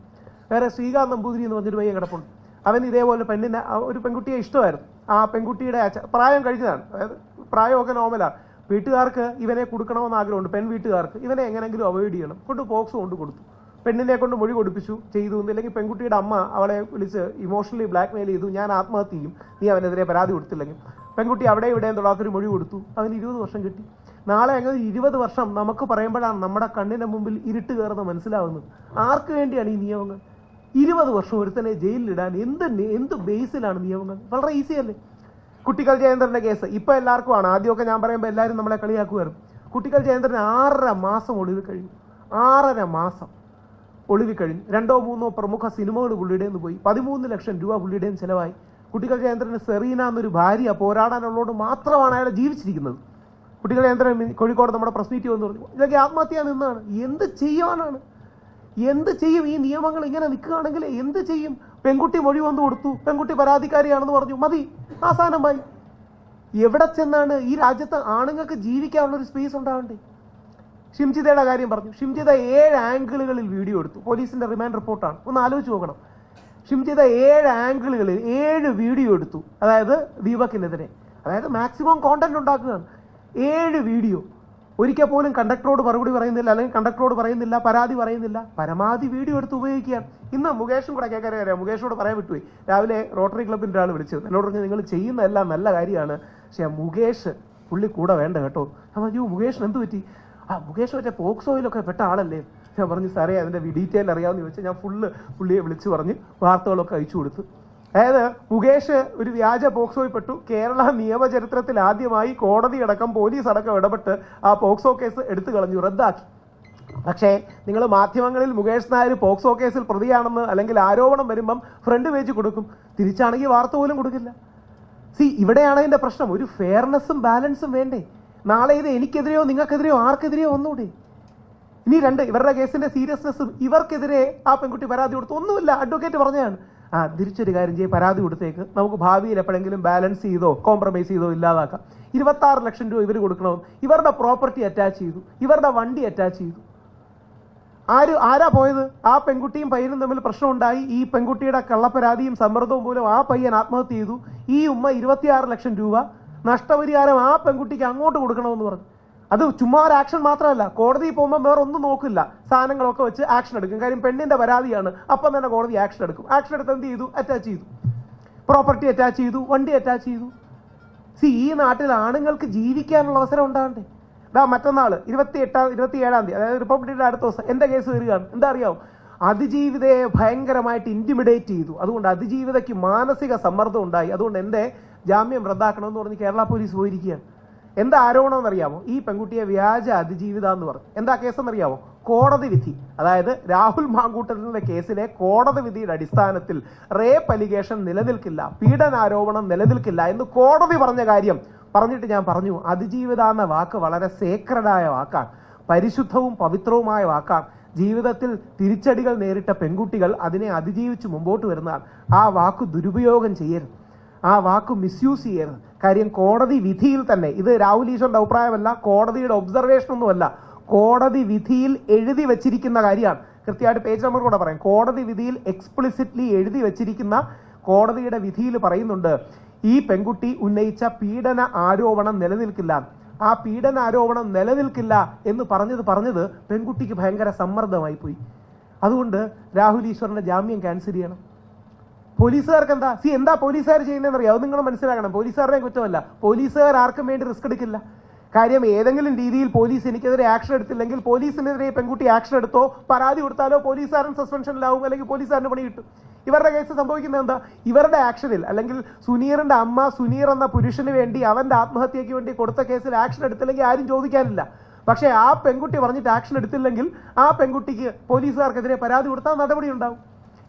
വേറെ ശ്രീകാന്ത് നമ്പൂതിരി എന്ന് പറഞ്ഞൊരു പയ്യൻ കിടപ്പുണ്ട്. അവൻ ഇതേപോലെ പെണ്ണിനെ ഒരു പെൺകുട്ടിയെ ഇഷ്ടമായിരുന്നു. ആ പെൺകുട്ടിയുടെ പ്രായം കഴിഞ്ഞതാണ്, അതായത് പ്രായമൊക്കെ നോർമലാണ്. വീട്ടുകാർക്ക് ഇവനെ കൊടുക്കണമെന്ന് ആഗ്രഹമുണ്ട്. പെൺ വീട്ടുകാർക്ക് ഇവനെ എങ്ങനെങ്കിലും അവോയ്ഡ് ചെയ്യണം. കൊണ്ട് പോക്സോ കൊണ്ട് കൊടുത്തു. പെണ്ണിനെ കൊണ്ട് മൊഴി കൊടുപ്പിച്ചു ചെയ്തു. അല്ലെങ്കിൽ പെൺകുട്ടിയുടെ അമ്മ അവളെ വിളിച്ച് ഇമോഷണലി ബ്ലാക്ക്മെയിൽ ചെയ്തു, ഞാൻ ആത്മഹത്യ ചെയ്യും നീ അവനെതിരെ പരാതി കൊടുത്തില്ലെങ്കിൽ. പെൺകുട്ടി അവിടെ ഇവിടെയും തൊടാത്തൊരു മൊഴി കൊടുത്തു. അവന് 20 വർഷം കിട്ടി. നാളെ അങ്ങനെ 20 വർഷം നമുക്ക് പറയുമ്പോഴാണ് നമ്മുടെ കണ്ണിന്റെ മുമ്പിൽ ഇരുട്ട് കയറുന്ന മനസ്സിലാവുന്നത്. ആർക്ക് വേണ്ടിയാണ് ഈ നിയമങ്ങൾ? 20 വർഷം ഒരുത്തനെ ജയിലിലിടാൻ എന്ത് ബേസിലാണ് നിയമങ്ങൾ? വളരെ ഈസി അല്ലേ? കുട്ടികൾ ജയേന്ദ്രന്റെ കേസ് ഇപ്പൊ എല്ലാവർക്കും ആണ്. ആദ്യമൊക്കെ ഞാൻ പറയുമ്പോൾ എല്ലാവരും നമ്മളെ കളിയാക്കുമായിരുന്നു. കുട്ടികൾ ജയേന്ദ്രന് 6.5 മാസം ഒളിവിൽ കഴിഞ്ഞു. 6.5 മാസം ഒളിവിൽ കഴിഞ്ഞു. 2-3 പ്രമുഖ സിനിമകൾ പുള്ളിയുടെ നിന്ന് പോയി. 13 ലക്ഷം രൂപ പുള്ളിയുടെയും ചെലവായി. കുട്ടികൾചന്ദ്രന് സെറീന എന്നൊരു ഭാര്യ പോരാടാനുള്ളതുകൊണ്ട് മാത്രമാണ് അയാൾ ജീവിച്ചിരിക്കുന്നത്. കുട്ടികൾചന്ദ്രൻ കോഴിക്കോട് നമ്മുടെ പ്രസ് മീറ്റ് വന്ന് പറഞ്ഞു ഇതൊക്കെ ആത്മഹത്യ നിന്നാണ്. എന്ത് ചെയ്യാനാണ്? എന്ത് ചെയ്യും? ഈ നിയമങ്ങൾ ഇങ്ങനെ നിൽക്കുകയാണെങ്കിൽ എന്ത് ചെയ്യും? പെൺകുട്ടി മൊഴി വന്നു കൊടുത്തു, പെൺകുട്ടി പരാതിക്കാരിയാണെന്ന് പറഞ്ഞു, മതി, ആസാനമായി. എവിടെ ചെന്നാണ് ഈ രാജ്യത്ത് ആണുങ്ങൾക്ക് ജീവിക്കാനുള്ള ഒരു സ്പേസ് ഉണ്ടാവണ്ടേ? ഷിംജിതയുടെ കാര്യം പറഞ്ഞു. ഷിംജിത 7 ആംഗിളുകളിൽ വീഡിയോ എടുത്തു. പോലീസിന്റെ റിമാൻഡ് റിപ്പോർട്ടാണ്, ഒന്ന് ആലോചിച്ച് നോക്കണം. ഷിംജിത 7 ആംഗിളുകളിൽ 7 വീഡിയോ എടുത്തു, അതായത് ദീപക്കിനെതിരെ, അതായത് മാക്സിമം കോണ്ടന്റ് ഉണ്ടാക്കുകയാണ്. 7 വീഡിയോ. ഒരിക്കൽ പോലും കണ്ടക്ടറോട് മറുപടി പറയുന്നില്ല, അല്ലെങ്കിൽ കണ്ടക്ടറോട് പറയുന്നില്ല, പരാതി പറയുന്നില്ല, പരമാവധി വീഡിയോ എടുത്ത് ഉപയോഗിക്കുകയാണ്. ഇന്ന് മുകേഷും കൂടെ കേൾക്കാനറിയാം, മുകേഷോട് പറയാൻ വിട്ടുപോയി. രാവിലെ റോട്ടറി ക്ലബിൻ്റെ ഒരാൾ വിളിച്ചത് എന്നോട് പറഞ്ഞു നിങ്ങൾ ചെയ്യുന്നതെല്ലാം നല്ല കാര്യമാണ്, പക്ഷേ മുകേഷ് പുള്ളി കൂടെ വേണ്ട കേട്ടോ. ഞാൻ പറഞ്ഞു മുകേഷിന് എന്ത് പറ്റി? മുകേഷ് മറ്റേ പോക്സോയിലൊക്കെ പെട്ട ആളല്ലേ? ഞാൻ പറഞ്ഞു സാറേ അതിൻ്റെ ഡീറ്റെയിൽ അറിയാമെന്ന് ചോദിച്ചാൽ ഞാൻ പുള്ളിയെ വിളിച്ച് പറഞ്ഞ് വാർത്തകളൊക്കെ അയച്ചു കൊടുത്തു. അതായത് മുകേഷ് ഒരു വ്യാജ പോക്സോയിൽ പെട്ടു. കേരള നിയമചരിത്രത്തിൽ ആദ്യമായി കോടതി അടക്കം പോലീസ് അടക്കം ഇടപെട്ട് ആ പോക്സോ കേസ് എടുത്തു കളഞ്ഞു, റദ്ദാക്കി. പക്ഷേ നിങ്ങൾ മാധ്യമങ്ങളിൽ മുകേഷ് നായർ പോക്സോ കേസിൽ പ്രതിയാണെന്ന് അല്ലെങ്കിൽ ആരോപണം വരുമ്പം ഫ്രണ്ട് പേജ് കൊടുക്കും, തിരിച്ചാണെങ്കിൽ വാർത്ത പോലും കൊടുക്കില്ല. ഇവിടെയാണ് അതിൻ്റെ പ്രശ്നം. ഒരു ഫെയർനെസ്സും ബാലൻസും വേണ്ടേ? നാളെ ഇത് എനിക്കെതിരെയോ നിങ്ങൾക്കെതിരെയോ ആർക്കെതിരെയോ ഒന്നുകൂടെ? ഇനി ഇവരുടെ കേസിന്റെ സീരിയസ്നെസ്സും ഇവർക്കെതിരെ ആ പെൺകുട്ടി പരാതി കൊടുത്തു, ഒന്നുമില്ല, അഡ്വക്കേറ്റ് പറഞ്ഞതാണ് തിരിച്ചൊരു കാര്യം ചെയ്യും, പരാതി കൊടുത്തേക്ക്, നമുക്ക് ഭാവിയിൽ എപ്പോഴെങ്കിലും ബാലൻസ് ചെയ്തോ കോംപ്രമൈസ് ചെയ്തോ ഇല്ലാതാക്കാം. 26 ലക്ഷം രൂപ ഇവർ കൊടുക്കണം. ഇവരുടെ പ്രോപ്പർട്ടി അറ്റാച്ച് ചെയ്തു, ഇവരുടെ വണ്ടി അറ്റാച്ച് ചെയ്തു. ആരാ പോയത്? ആ പെൺകുട്ടിയും പയ്യനും തമ്മിൽ പ്രശ്നമുണ്ടായി. ഈ പെൺകുട്ടിയുടെ കള്ളപ്പരാതിയും സമ്മർദ്ദവും മൂലം ആ പയ്യൻ ആത്മഹത്യ ചെയ്തു. ഈ ഉമ്മ 26 ലക്ഷം രൂപ നഷ്ടപരിഹാരം ആ പെൺകുട്ടിക്ക് അങ്ങോട്ട് കൊടുക്കണമെന്ന് പറഞ്ഞു. അത് ചുമ്മാ ഒരു ആക്ഷൻ മാത്രമല്ല, കോടതിയിൽ പോകുമ്പോൾ വേറെ ഒന്നും നോക്കില്ല, സാധനങ്ങളൊക്കെ വെച്ച് ആക്ഷൻ എടുക്കും. കാര്യം പെണ്ണിന്റെ പരാതിയാണ്, അപ്പം തന്നെ കോടതി ആക്ഷൻ എടുക്കും. ആക്ഷൻ എടുത്ത് എന്ത് ചെയ്തു? അറ്റാച്ച് ചെയ്തു, പ്രോപ്പർട്ടി അറ്റാച്ച് ചെയ്തു, വണ്ടി അറ്റാച്ച് ചെയ്തു. ഈ നാട്ടിൽ ആണുങ്ങൾക്ക് ജീവിക്കാനുള്ള അവസരം ഉണ്ടാകണ്ടേ? മറ്റന്നാൾ 27-ാം തീയതി, അതായത് റിപ്പബ്ലിക് ഡേ അടുത്ത ദിവസം എൻ്റെ കേസ് വരികയാണ്. എന്താ അറിയാവും? അതിജീവിതയെ ഭയങ്കരമായിട്ട് ഇന്റിമിഡേറ്റ് ചെയ്തു. അതുകൊണ്ട് അതിജീവിതയ്ക്ക് മാനസിക സമ്മർദ്ദം ഉണ്ടായി. അതുകൊണ്ട് എൻ്റെ ജാമ്യം റദ്ദാക്കണമെന്ന് പറഞ്ഞ് കേരള പോലീസ് പോയിരിക്കുകയാണ്. എന്താ ആരോപണം എന്നറിയാമോ? ഈ പെൺകുട്ടിയെ വ്യാജ അതിജീവിത എന്ന് പറഞ്ഞു. എന്താ കേസെന്നറിയാമോ? കോടതി വിധി, അതായത് രാഹുൽ മാങ്കൂട്ടലിന്റെ കേസിലെ കോടതി വിധിയുടെ അടിസ്ഥാനത്തിൽ റേപ്പ് അലിഗേഷൻ നിലനിൽക്കില്ല, പീഡനാരോപണം നിലനിൽക്കില്ല എന്ന് കോടതി പറഞ്ഞ കാര്യം പറഞ്ഞിട്ട് ഞാൻ പറഞ്ഞു, അതിജീവിത എന്ന വാക്ക് വളരെ സേക്രഡായ വാക്കാണ്, പരിശുദ്ധവും പവിത്രവുമായ വാക്കാണ്. ജീവിതത്തിൽ തിരിച്ചടികൾ നേരിട്ട പെൺകുട്ടികൾ അതിനെ അതിജീവിച്ച് മുമ്പോട്ട് വരുന്നതാണ്. ആ വാക്ക് ദുരുപയോഗം ചെയ്യരുത്, ആ വാക്ക് മിസ്യൂസ് ചെയ്യരുത്. കാര്യം കോടതി വിധിയിൽ തന്നെ, ഇത് രാഹുൽ ഈശ്വറിന്റെ അഭിപ്രായമല്ല, കോടതിയുടെ ഒബ്സർവേഷൻ ഒന്നുമല്ല, കോടതി വിധിയിൽ എഴുതി വെച്ചിരിക്കുന്ന കാര്യമാണ്. കൃത്യമായിട്ട് പേജ് നമ്പർ കൂടെ പറയാം. കോടതി വിധിയിൽ എക്സ്പ്ലിസിറ്റ്ലി എഴുതി വെച്ചിരിക്കുന്ന കോടതിയുടെ വിധിയിൽ പറയുന്നുണ്ട്, ഈ പെൺകുട്ടി ഉന്നയിച്ച പീഡന ആരോപണം നിലനിൽക്കില്ല. ആ പീഡന ആരോപണം നിലനിൽക്കില്ല എന്ന് പറഞ്ഞത് പെൺകുട്ടിക്ക് ഭയങ്കര സമ്മർദ്ദമായി പോയി. അതുകൊണ്ട് രാഹുൽ ഈശ്വറിന്റെ ജാമ്യം ക്യാൻസൽ ചെയ്യണം. പോലീസുകാർക്ക് എന്താ പോലീസുകാർ ചെയ്യുന്നതെന്ന് അറിയാം. അത് നിങ്ങൾ മനസ്സിലാക്കണം. പോലീസുകാരുടെ കുറ്റമല്ല, പോലീസുകാർ ആർക്കും വേണ്ടി റിസ്ക് എടുക്കില്ല. കാര്യം ഏതെങ്കിലും രീതിയിൽ പോലീസ് എനിക്കെതിരെ ആക്ഷൻ എടുത്തില്ലെങ്കിൽ പോലീസിനെതിരെ പെൺകുട്ടി ആക്ഷൻ എടുത്തോ പരാതി കൊടുത്താലോ പോലീസുകാരൻ സസ്പെൻഷനിലാവും, അല്ലെങ്കിൽ പോലീസുകാരന് പണി കിട്ടും. ഇവരുടെ കേസ് സംഭവിക്കുന്നത് എന്താ? ഇവരുടെ ആക്ഷനിൽ, അല്ലെങ്കിൽ സുനീറിന്റെ അമ്മ സുനീർ എന്ന പുരുഷന് വേണ്ടി അവന്റെ ആത്മഹത്യക്ക് വേണ്ടി കൊടുത്ത കേസിൽ ആക്ഷൻ എടുത്തില്ലെങ്കിൽ ആരും ചോദിക്കാനില്ല. പക്ഷേ ആ പെൺകുട്ടി പറഞ്ഞിട്ട് ആക്ഷൻ എടുത്തില്ലെങ്കിൽ ആ പെൺകുട്ടിക്ക് പോലീസുകാർക്കെതിരെ പരാതി കൊടുത്താൽ നടപടി ഉണ്ടാവും.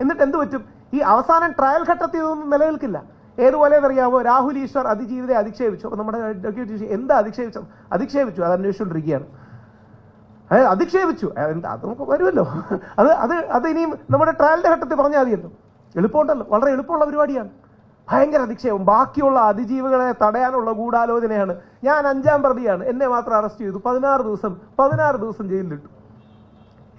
എന്നിട്ട് എന്ത് പറ്റും? ഈ അവസാനം ട്രയൽ ഘട്ടത്തിൽ ഇതൊന്നും നിലനിൽക്കില്ല. ഏതുപോലെ അറിയാമോ? രാഹുൽ ഈശ്വർ അതിജീവിതയെ അധിക്ഷേപിച്ചു. അപ്പോൾ നമ്മുടെ എന്താ അധിക്ഷേപിച്ചു അത് അന്വേഷിച്ചുകൊണ്ടിരിക്കുകയാണ്. അതായത് അധിക്ഷേപിച്ചു, അത് നമുക്ക് വരുമല്ലോ. അത് ഇനിയും നമ്മുടെ ട്രയലിന്റെ ഘട്ടത്തിൽ പറഞ്ഞാൽ മതിയല്ലോ, എളുപ്പമുണ്ടല്ലോ, വളരെ എളുപ്പമുള്ള പരിപാടിയാണ്. ഭയങ്കര അധിക്ഷേപം, ബാക്കിയുള്ള അതിജീവികളെ തടയാനുള്ള ഗൂഢാലോചനയാണ്. ഞാൻ 5ാം പ്രതിയാണ്, എന്നെ മാത്രം അറസ്റ്റ് ചെയ്തു, 16 ദിവസം ജയിലിലിട്ടു.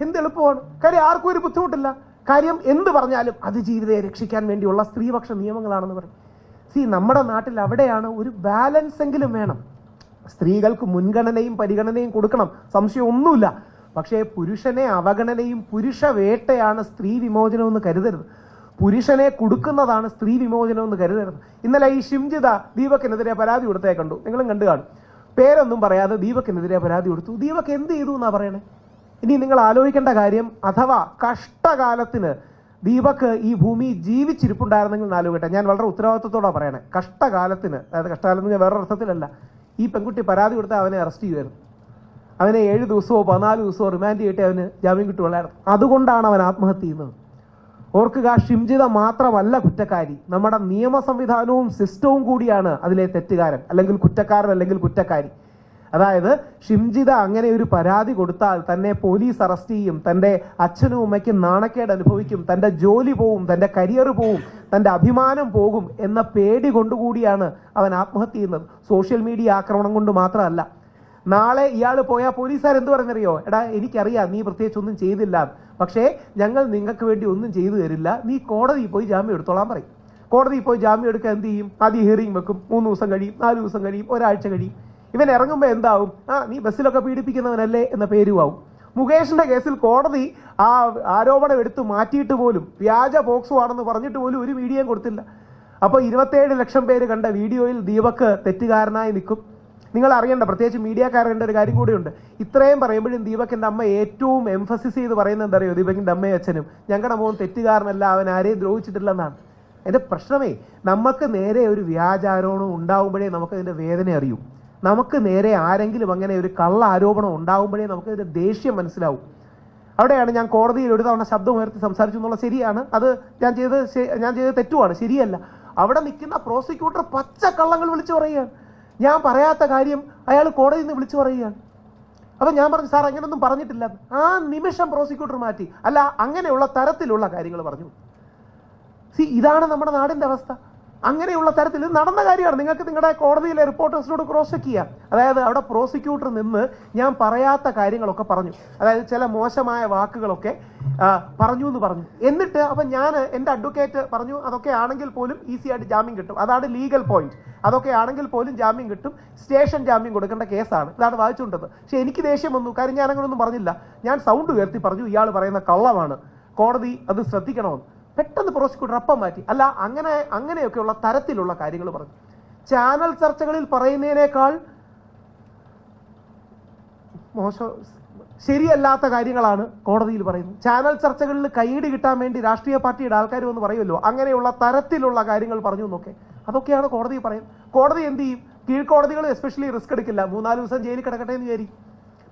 എന്ത് എളുപ്പമാണ്. കാര്യം ആർക്കും ഒരു ബുദ്ധിമുട്ടില്ല. കാര്യം എന്ത് പറഞ്ഞാലും അതിജീവിതയെ രക്ഷിക്കാൻ വേണ്ടിയുള്ള സ്ത്രീപക്ഷ നിയമങ്ങളാണെന്ന് പറയും. നമ്മുടെ നാട്ടിൽ അവിടെയാണ് ഒരു ബാലൻസ് എങ്കിലും വേണം. സ്ത്രീകൾക്ക് മുൻഗണനയും പരിഗണനയും കൊടുക്കണം, സംശയം ഒന്നുമില്ല. പക്ഷേ പുരുഷനെ അവഗണനയും പുരുഷ വേട്ടയാണ് സ്ത്രീ വിമോചനം എന്ന് കരുതരുത്. പുരുഷനെ കൊടുക്കുന്നതാണ് സ്ത്രീ വിമോചനം എന്ന് കരുതരുത്. ഇന്നലെ ഈ ഷിംജിത ദീപക്കിനെതിരെ പരാതി കൊടുത്തേ കണ്ടു, നിങ്ങളും കണ്ടു കാണും. പേരൊന്നും പറയാതെ ദീപക്കിനെതിരെ പരാതി കൊടുത്തു. ദീപക് എന്ത് ചെയ്തു എന്നാ പറയണേ? ഇനി നിങ്ങൾ ആലോചിക്കേണ്ട കാര്യം, അഥവാ കഷ്ടകാലത്തിന് ദീപക് ഈ ഭൂമി ജീവിച്ചിരിപ്പുണ്ടായിരുന്നെങ്കിൽ ആലോചിക്കട്ടെ. ഞാൻ വളരെ ഉത്തരവാദിത്വത്തോടെ പറയണേ, കഷ്ടകാലത്തിന്, അതായത് കഷ്ടകാലത്തിന് ഞാൻ വേറെ അർത്ഥത്തിലല്ല, ഈ പെൺകുട്ടി പരാതി കൊടുത്താൽ അവനെ അറസ്റ്റ് ചെയ്യുമായിരുന്നു. അവനെ 7 ദിവസമോ 14 ദിവസമോ റിമാൻഡ് ചെയ്തിട്ട് അവന് ജാമ്യം കിട്ടുകയുള്ളായിരുന്നു. അതുകൊണ്ടാണ് അവൻ ആത്മഹത്യ ചെയ്യുന്നത്. ഓർക്കുക, ഷിംജിത മാത്രമല്ല കുറ്റക്കാരി, നമ്മുടെ നിയമ സംവിധാനവും സിസ്റ്റവും കൂടിയാണ് അതിലെ തെറ്റുകാരൻ, അല്ലെങ്കിൽ കുറ്റക്കാരൻ, അല്ലെങ്കിൽ കുറ്റക്കാരി. അതായത് ഷിംജിത അങ്ങനെ ഒരു പരാതി കൊടുത്താൽ തന്നെ പോലീസ് അറസ്റ്റ് ചെയ്യും, തൻ്റെ അച്ഛനും അമ്മയ്ക്കും നാണക്കേട് അനുഭവിക്കും, തൻ്റെ ജോലി പോവും, തൻ്റെ കരിയർ പോവും, തൻ്റെ അഭിമാനം പോകും എന്ന പേടി കൊണ്ടുകൂടിയാണ് അവൻ ആത്മഹത്യ ചെയ്യുന്നത്. സോഷ്യൽ മീഡിയ ആക്രമണം കൊണ്ട് മാത്രമല്ല. നാളെ ഇയാൾ പോയാൽ പോലീസുകാർ എന്ത് പറയുന്നറിയോ? എടാ, എനിക്കറിയാം നീ പ്രത്യേകിച്ച് ഒന്നും ചെയ്തില്ല, പക്ഷേ ഞങ്ങൾ നിങ്ങൾക്ക് വേണ്ടി ഒന്നും ചെയ്തു തരില്ല, നീ കോടതിയിൽ പോയി ജാമ്യം എടുത്തോളാൻ പറയും. കോടതിയിൽ പോയി ജാമ്യം എടുക്കാൻ എന്ത് ചെയ്യും? ആദ്യം ഹിയറിംഗ് വെക്കും, 3 ദിവസം കഴിയും, 4 ദിവസം കഴിയും, ഒരാഴ്ച കഴിയും. ഇവൻ ഇറങ്ങുമ്പോൾ എന്താവും? നീ ബസ്സിലൊക്കെ പീഡിപ്പിക്കുന്നവനല്ലേ എന്ന പേരുമാവും. മുകേഷിന്റെ കേസിൽ കോടതി ആ ആരോപണം എടുത്ത് മാറ്റിയിട്ട് പോലും, വ്യാജ പോക്സോ ആണെന്ന് പറഞ്ഞിട്ട് പോലും ഒരു വീഡിയോയും കൊടുത്തില്ല. അപ്പോൾ 27 ലക്ഷം പേര് കണ്ട വീഡിയോയിൽ ദീപക് തെറ്റുകാരനായി നിൽക്കും. നിങ്ങൾ അറിയേണ്ട, പ്രത്യേകിച്ച് മീഡിയക്കാരേണ്ട ഒരു കാര്യം കൂടിയുണ്ട്. ഇത്രയും പറയുമ്പോഴും ദീപകിന്റെ അമ്മ ഏറ്റവും എംഫസിസ് ചെയ്ത് പറയുന്നത് എന്താ അറിയോ? ദീപകിന്റെ അമ്മയും അച്ഛനും, ഞങ്ങളുടെ മോൻ തെറ്റുകാരനല്ല, അവൻ ആരെയും ദ്രോഹിച്ചിട്ടില്ലെന്നാണ്. എൻ്റെ പ്രശ്നമേ, നമുക്ക് നേരെ ഒരു വ്യാജാരോപണം ഉണ്ടാവുമ്പോഴേ നമുക്കതിൻ്റെ വേദന അറിയൂ. നമുക്ക് നേരെ ആരെങ്കിലും അങ്ങനെ ഒരു കള്ള ആരോപണം ഉണ്ടാവുമ്പോഴേ നമുക്കതിൻ്റെ ദേഷ്യം മനസ്സിലാവും. അവിടെയാണ് ഞാൻ കോടതിയിൽ ഒരു തവണ ശബ്ദം ഉയർത്തി സംസാരിച്ചു എന്നുള്ള ശരിയാണ്, അത് ഞാൻ ചെയ്തത് തെറ്റുമാണ്, ശരിയല്ല. അവിടെ നിൽക്കുന്ന പ്രോസിക്യൂട്ടർ പച്ച കള്ളങ്ങൾ വിളിച്ചു പറയുകയാണ്. ഞാൻ പറയാത്ത കാര്യം അയാൾ കോടതിയിൽ നിന്ന് വിളിച്ചു പറയുകയാണ്. അപ്പം ഞാൻ പറഞ്ഞു, സാർ അങ്ങനെയൊന്നും പറഞ്ഞിട്ടില്ല. ആ നിമിഷം പ്രോസിക്യൂട്ടർ മാറ്റി. അല്ല, അങ്ങനെയുള്ള തരത്തിലുള്ള കാര്യങ്ങൾ പറഞ്ഞു. ഇതാണ് നമ്മുടെ നാടിൻ്റെ അവസ്ഥ. അങ്ങനെയുള്ള തരത്തിൽ നടന്ന കാര്യമാണ്. നിങ്ങൾക്ക് നിങ്ങളുടെ കോടതിയിലെ റിപ്പോർട്ടേഴ്സിനോട് ക്രോസ് ചെക്ക് ചെയ്യാം. അതായത് അവിടെ പ്രോസിക്യൂട്ടർ നിന്ന് ഞാൻ പറയാത്ത കാര്യങ്ങളൊക്കെ പറഞ്ഞു, അതായത് ചില മോശമായ വാക്കുകളൊക്കെ പറഞ്ഞു എന്ന് പറഞ്ഞു. എന്നിട്ട് അപ്പം ഞാൻ എൻ്റെ അഡ്വക്കേറ്റ് പറഞ്ഞു, അതൊക്കെ ആണെങ്കിൽ പോലും ഈസി ആയിട്ട് ജാമ്യം കിട്ടും, അതാണ് ലീഗൽ പോയിന്റ്, അതൊക്കെ ആണെങ്കിൽ പോലും ജാമ്യം കിട്ടും, സ്റ്റേഷൻ ജാമ്യം കൊടുക്കേണ്ട കേസാണ്, ഇതാണ് വായിച്ചുകൊണ്ടത്. പക്ഷെ എനിക്ക് ദേഷ്യം വന്നു, കാര്യം ഞാൻ അങ്ങനെയൊന്നും പറഞ്ഞില്ല. ഞാൻ സൗണ്ട് ഉയർത്തി പറഞ്ഞു, ഇയാൾ പറയുന്ന കള്ളമാണ്, കോടതി അത് ശ്രദ്ധിക്കണമെന്ന്. പെട്ടെന്ന് പ്രോസിക്യൂട്ടർ അപ്പം മാറ്റി. അല്ല, അങ്ങനെയൊക്കെയുള്ള തരത്തിലുള്ള കാര്യങ്ങൾ പറഞ്ഞു. ചാനൽ ചർച്ചകളിൽ പറയുന്നതിനേക്കാൾ ശരിയല്ലാത്ത കാര്യങ്ങളാണ് കോടതിയിൽ പറയുന്നത്. ചാനൽ ചർച്ചകളിൽ കൈയിടി കിട്ടാൻ വേണ്ടി രാഷ്ട്രീയ പാർട്ടിയുടെ ആൾക്കാർ വന്ന് പറയുമല്ലോ, അങ്ങനെയുള്ള തരത്തിലുള്ള കാര്യങ്ങൾ പറഞ്ഞു എന്നൊക്കെ, അതൊക്കെയാണ് കോടതി പറയുന്നത്. കോടതി എന്ത് ചെയ്യും? കീഴ്ക്കോടതികൾ എസ്പെഷ്യലി റിസ്ക് എടുക്കില്ല. 3-4 ദിവസം ജയിലിൽ കിടക്കട്ടെ എന്ന് വിചാരിക്കും.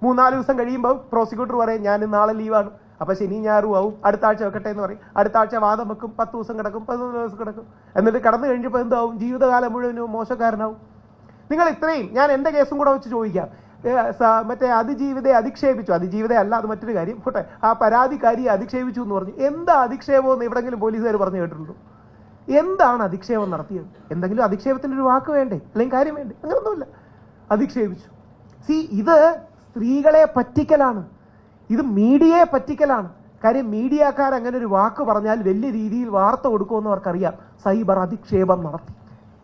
3-4 ദിവസം കഴിയുമ്പോൾ പ്രോസിക്യൂട്ടർ പറയും, ഞാൻ നാളെ ലീവാണ്, അപ്പോൾ ശനി ഞായറും ആവും, അടുത്ത ആഴ്ച വെക്കട്ടെ എന്ന് പറയും. അടുത്ത ആഴ്ച വാദം വെക്കും, 10 ദിവസം കിടക്കും, 11 ദിവസം കിടക്കും. എന്നിട്ട് കടന്നു കഴിഞ്ഞപ്പോൾ എന്താവും? ജീവിതകാലം മുഴുവനും മോശക്കാരനാവും. നിങ്ങൾ ഇത്രയും, ഞാൻ എൻ്റെ കേസും കൂടെ വെച്ച് ചോദിക്കാം. മറ്റേ അതിജീവിതയെ അധിക്ഷേപിച്ചു, അതിജീവിത അല്ല, അത് മറ്റൊരു കാര്യം പോട്ടെ, ആ പരാതിക്കാരിയെ അധിക്ഷേപിച്ചു എന്ന് പറഞ്ഞു. എന്താ അധിക്ഷേപം എന്ന് എവിടെങ്കിലും പോലീസുകാർ പറഞ്ഞു കേട്ടിട്ടുണ്ടോ? എന്താണ് അധിക്ഷേപം നടത്തിയത്? എന്തെങ്കിലും അധിക്ഷേപത്തിൻ്റെ ഒരു വാക്ക് വേണ്ടേ, അല്ലെങ്കിൽ കാര്യം വേണ്ടേ? അങ്ങനെയൊന്നുമില്ല, അധിക്ഷേപിച്ചു. ഇത് സ്ത്രീകളെ പറ്റിക്കലാണ്, ഇത് മീഡിയയെ പറ്റിക്കലാണ്. കാര്യം മീഡിയക്കാർ അങ്ങനെ ഒരു വാക്ക് പറഞ്ഞാൽ വലിയ രീതിയിൽ വാർത്ത കൊടുക്കുമെന്ന് അവർക്കറിയാം. സൈബർ അധിക്ഷേപം നടത്തി.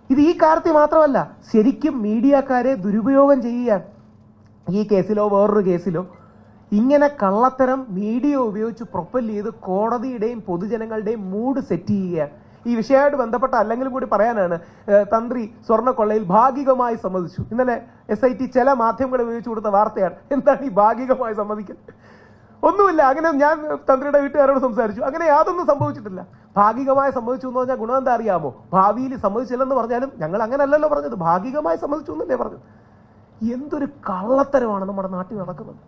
ഇത് ഈ കാര്യത്തിൽ മാത്രമല്ല, ശരിക്കും മീഡിയക്കാരെ ദുരുപയോഗം ചെയ്യുകയാണ്. ഈ കേസിലോ വേറൊരു കേസിലോ ഇങ്ങനെ കള്ളത്തരം മീഡിയ ഉപയോഗിച്ച് പ്രൊപ്പൽ ചെയ്ത് കോടതിയുടെയും പൊതുജനങ്ങളുടെയും മൂഡ് സെറ്റ് ചെയ്യുകയാണ്. ഈ വിഷയമായിട്ട് ബന്ധപ്പെട്ട അല്ലെങ്കിലും കൂടി പറയാനാണ്, തന്ത്രി സ്വർണ്ണക്കൊള്ളയിൽ ഭാഗികമായി സമ്മതിച്ചു. ഇന്നലെ SIT ചില മാധ്യമങ്ങൾ ഉപയോഗിച്ച് കൊടുത്ത വാർത്തയാണ്. എന്താണ് ഈ ഭാഗികമായി സമ്മതിക്കൽ? ഒന്നുമില്ല, അങ്ങനെ ഞാൻ തന്ത്രിയുടെ വീട്ടുകാരോട് സംസാരിച്ചു, അങ്ങനെ യാതൊന്നും സംഭവിച്ചിട്ടില്ല. ഭാഗികമായി സമ്മതിച്ചു എന്ന് പറഞ്ഞാൽ ഗുണം എന്താ അറിയാമോ? ഭാവിയിൽ സമ്മതിച്ചില്ലെന്ന് പറഞ്ഞാലും ഞങ്ങൾ അങ്ങനെയല്ലല്ലോ പറഞ്ഞത്, ഭാഗികമായി സമ്മതിച്ചു എന്നല്ലേ പറഞ്ഞത്. എന്തൊരു കള്ളത്തരമാണ് നമ്മുടെ നാട്ടിൽ നടക്കുന്നത്.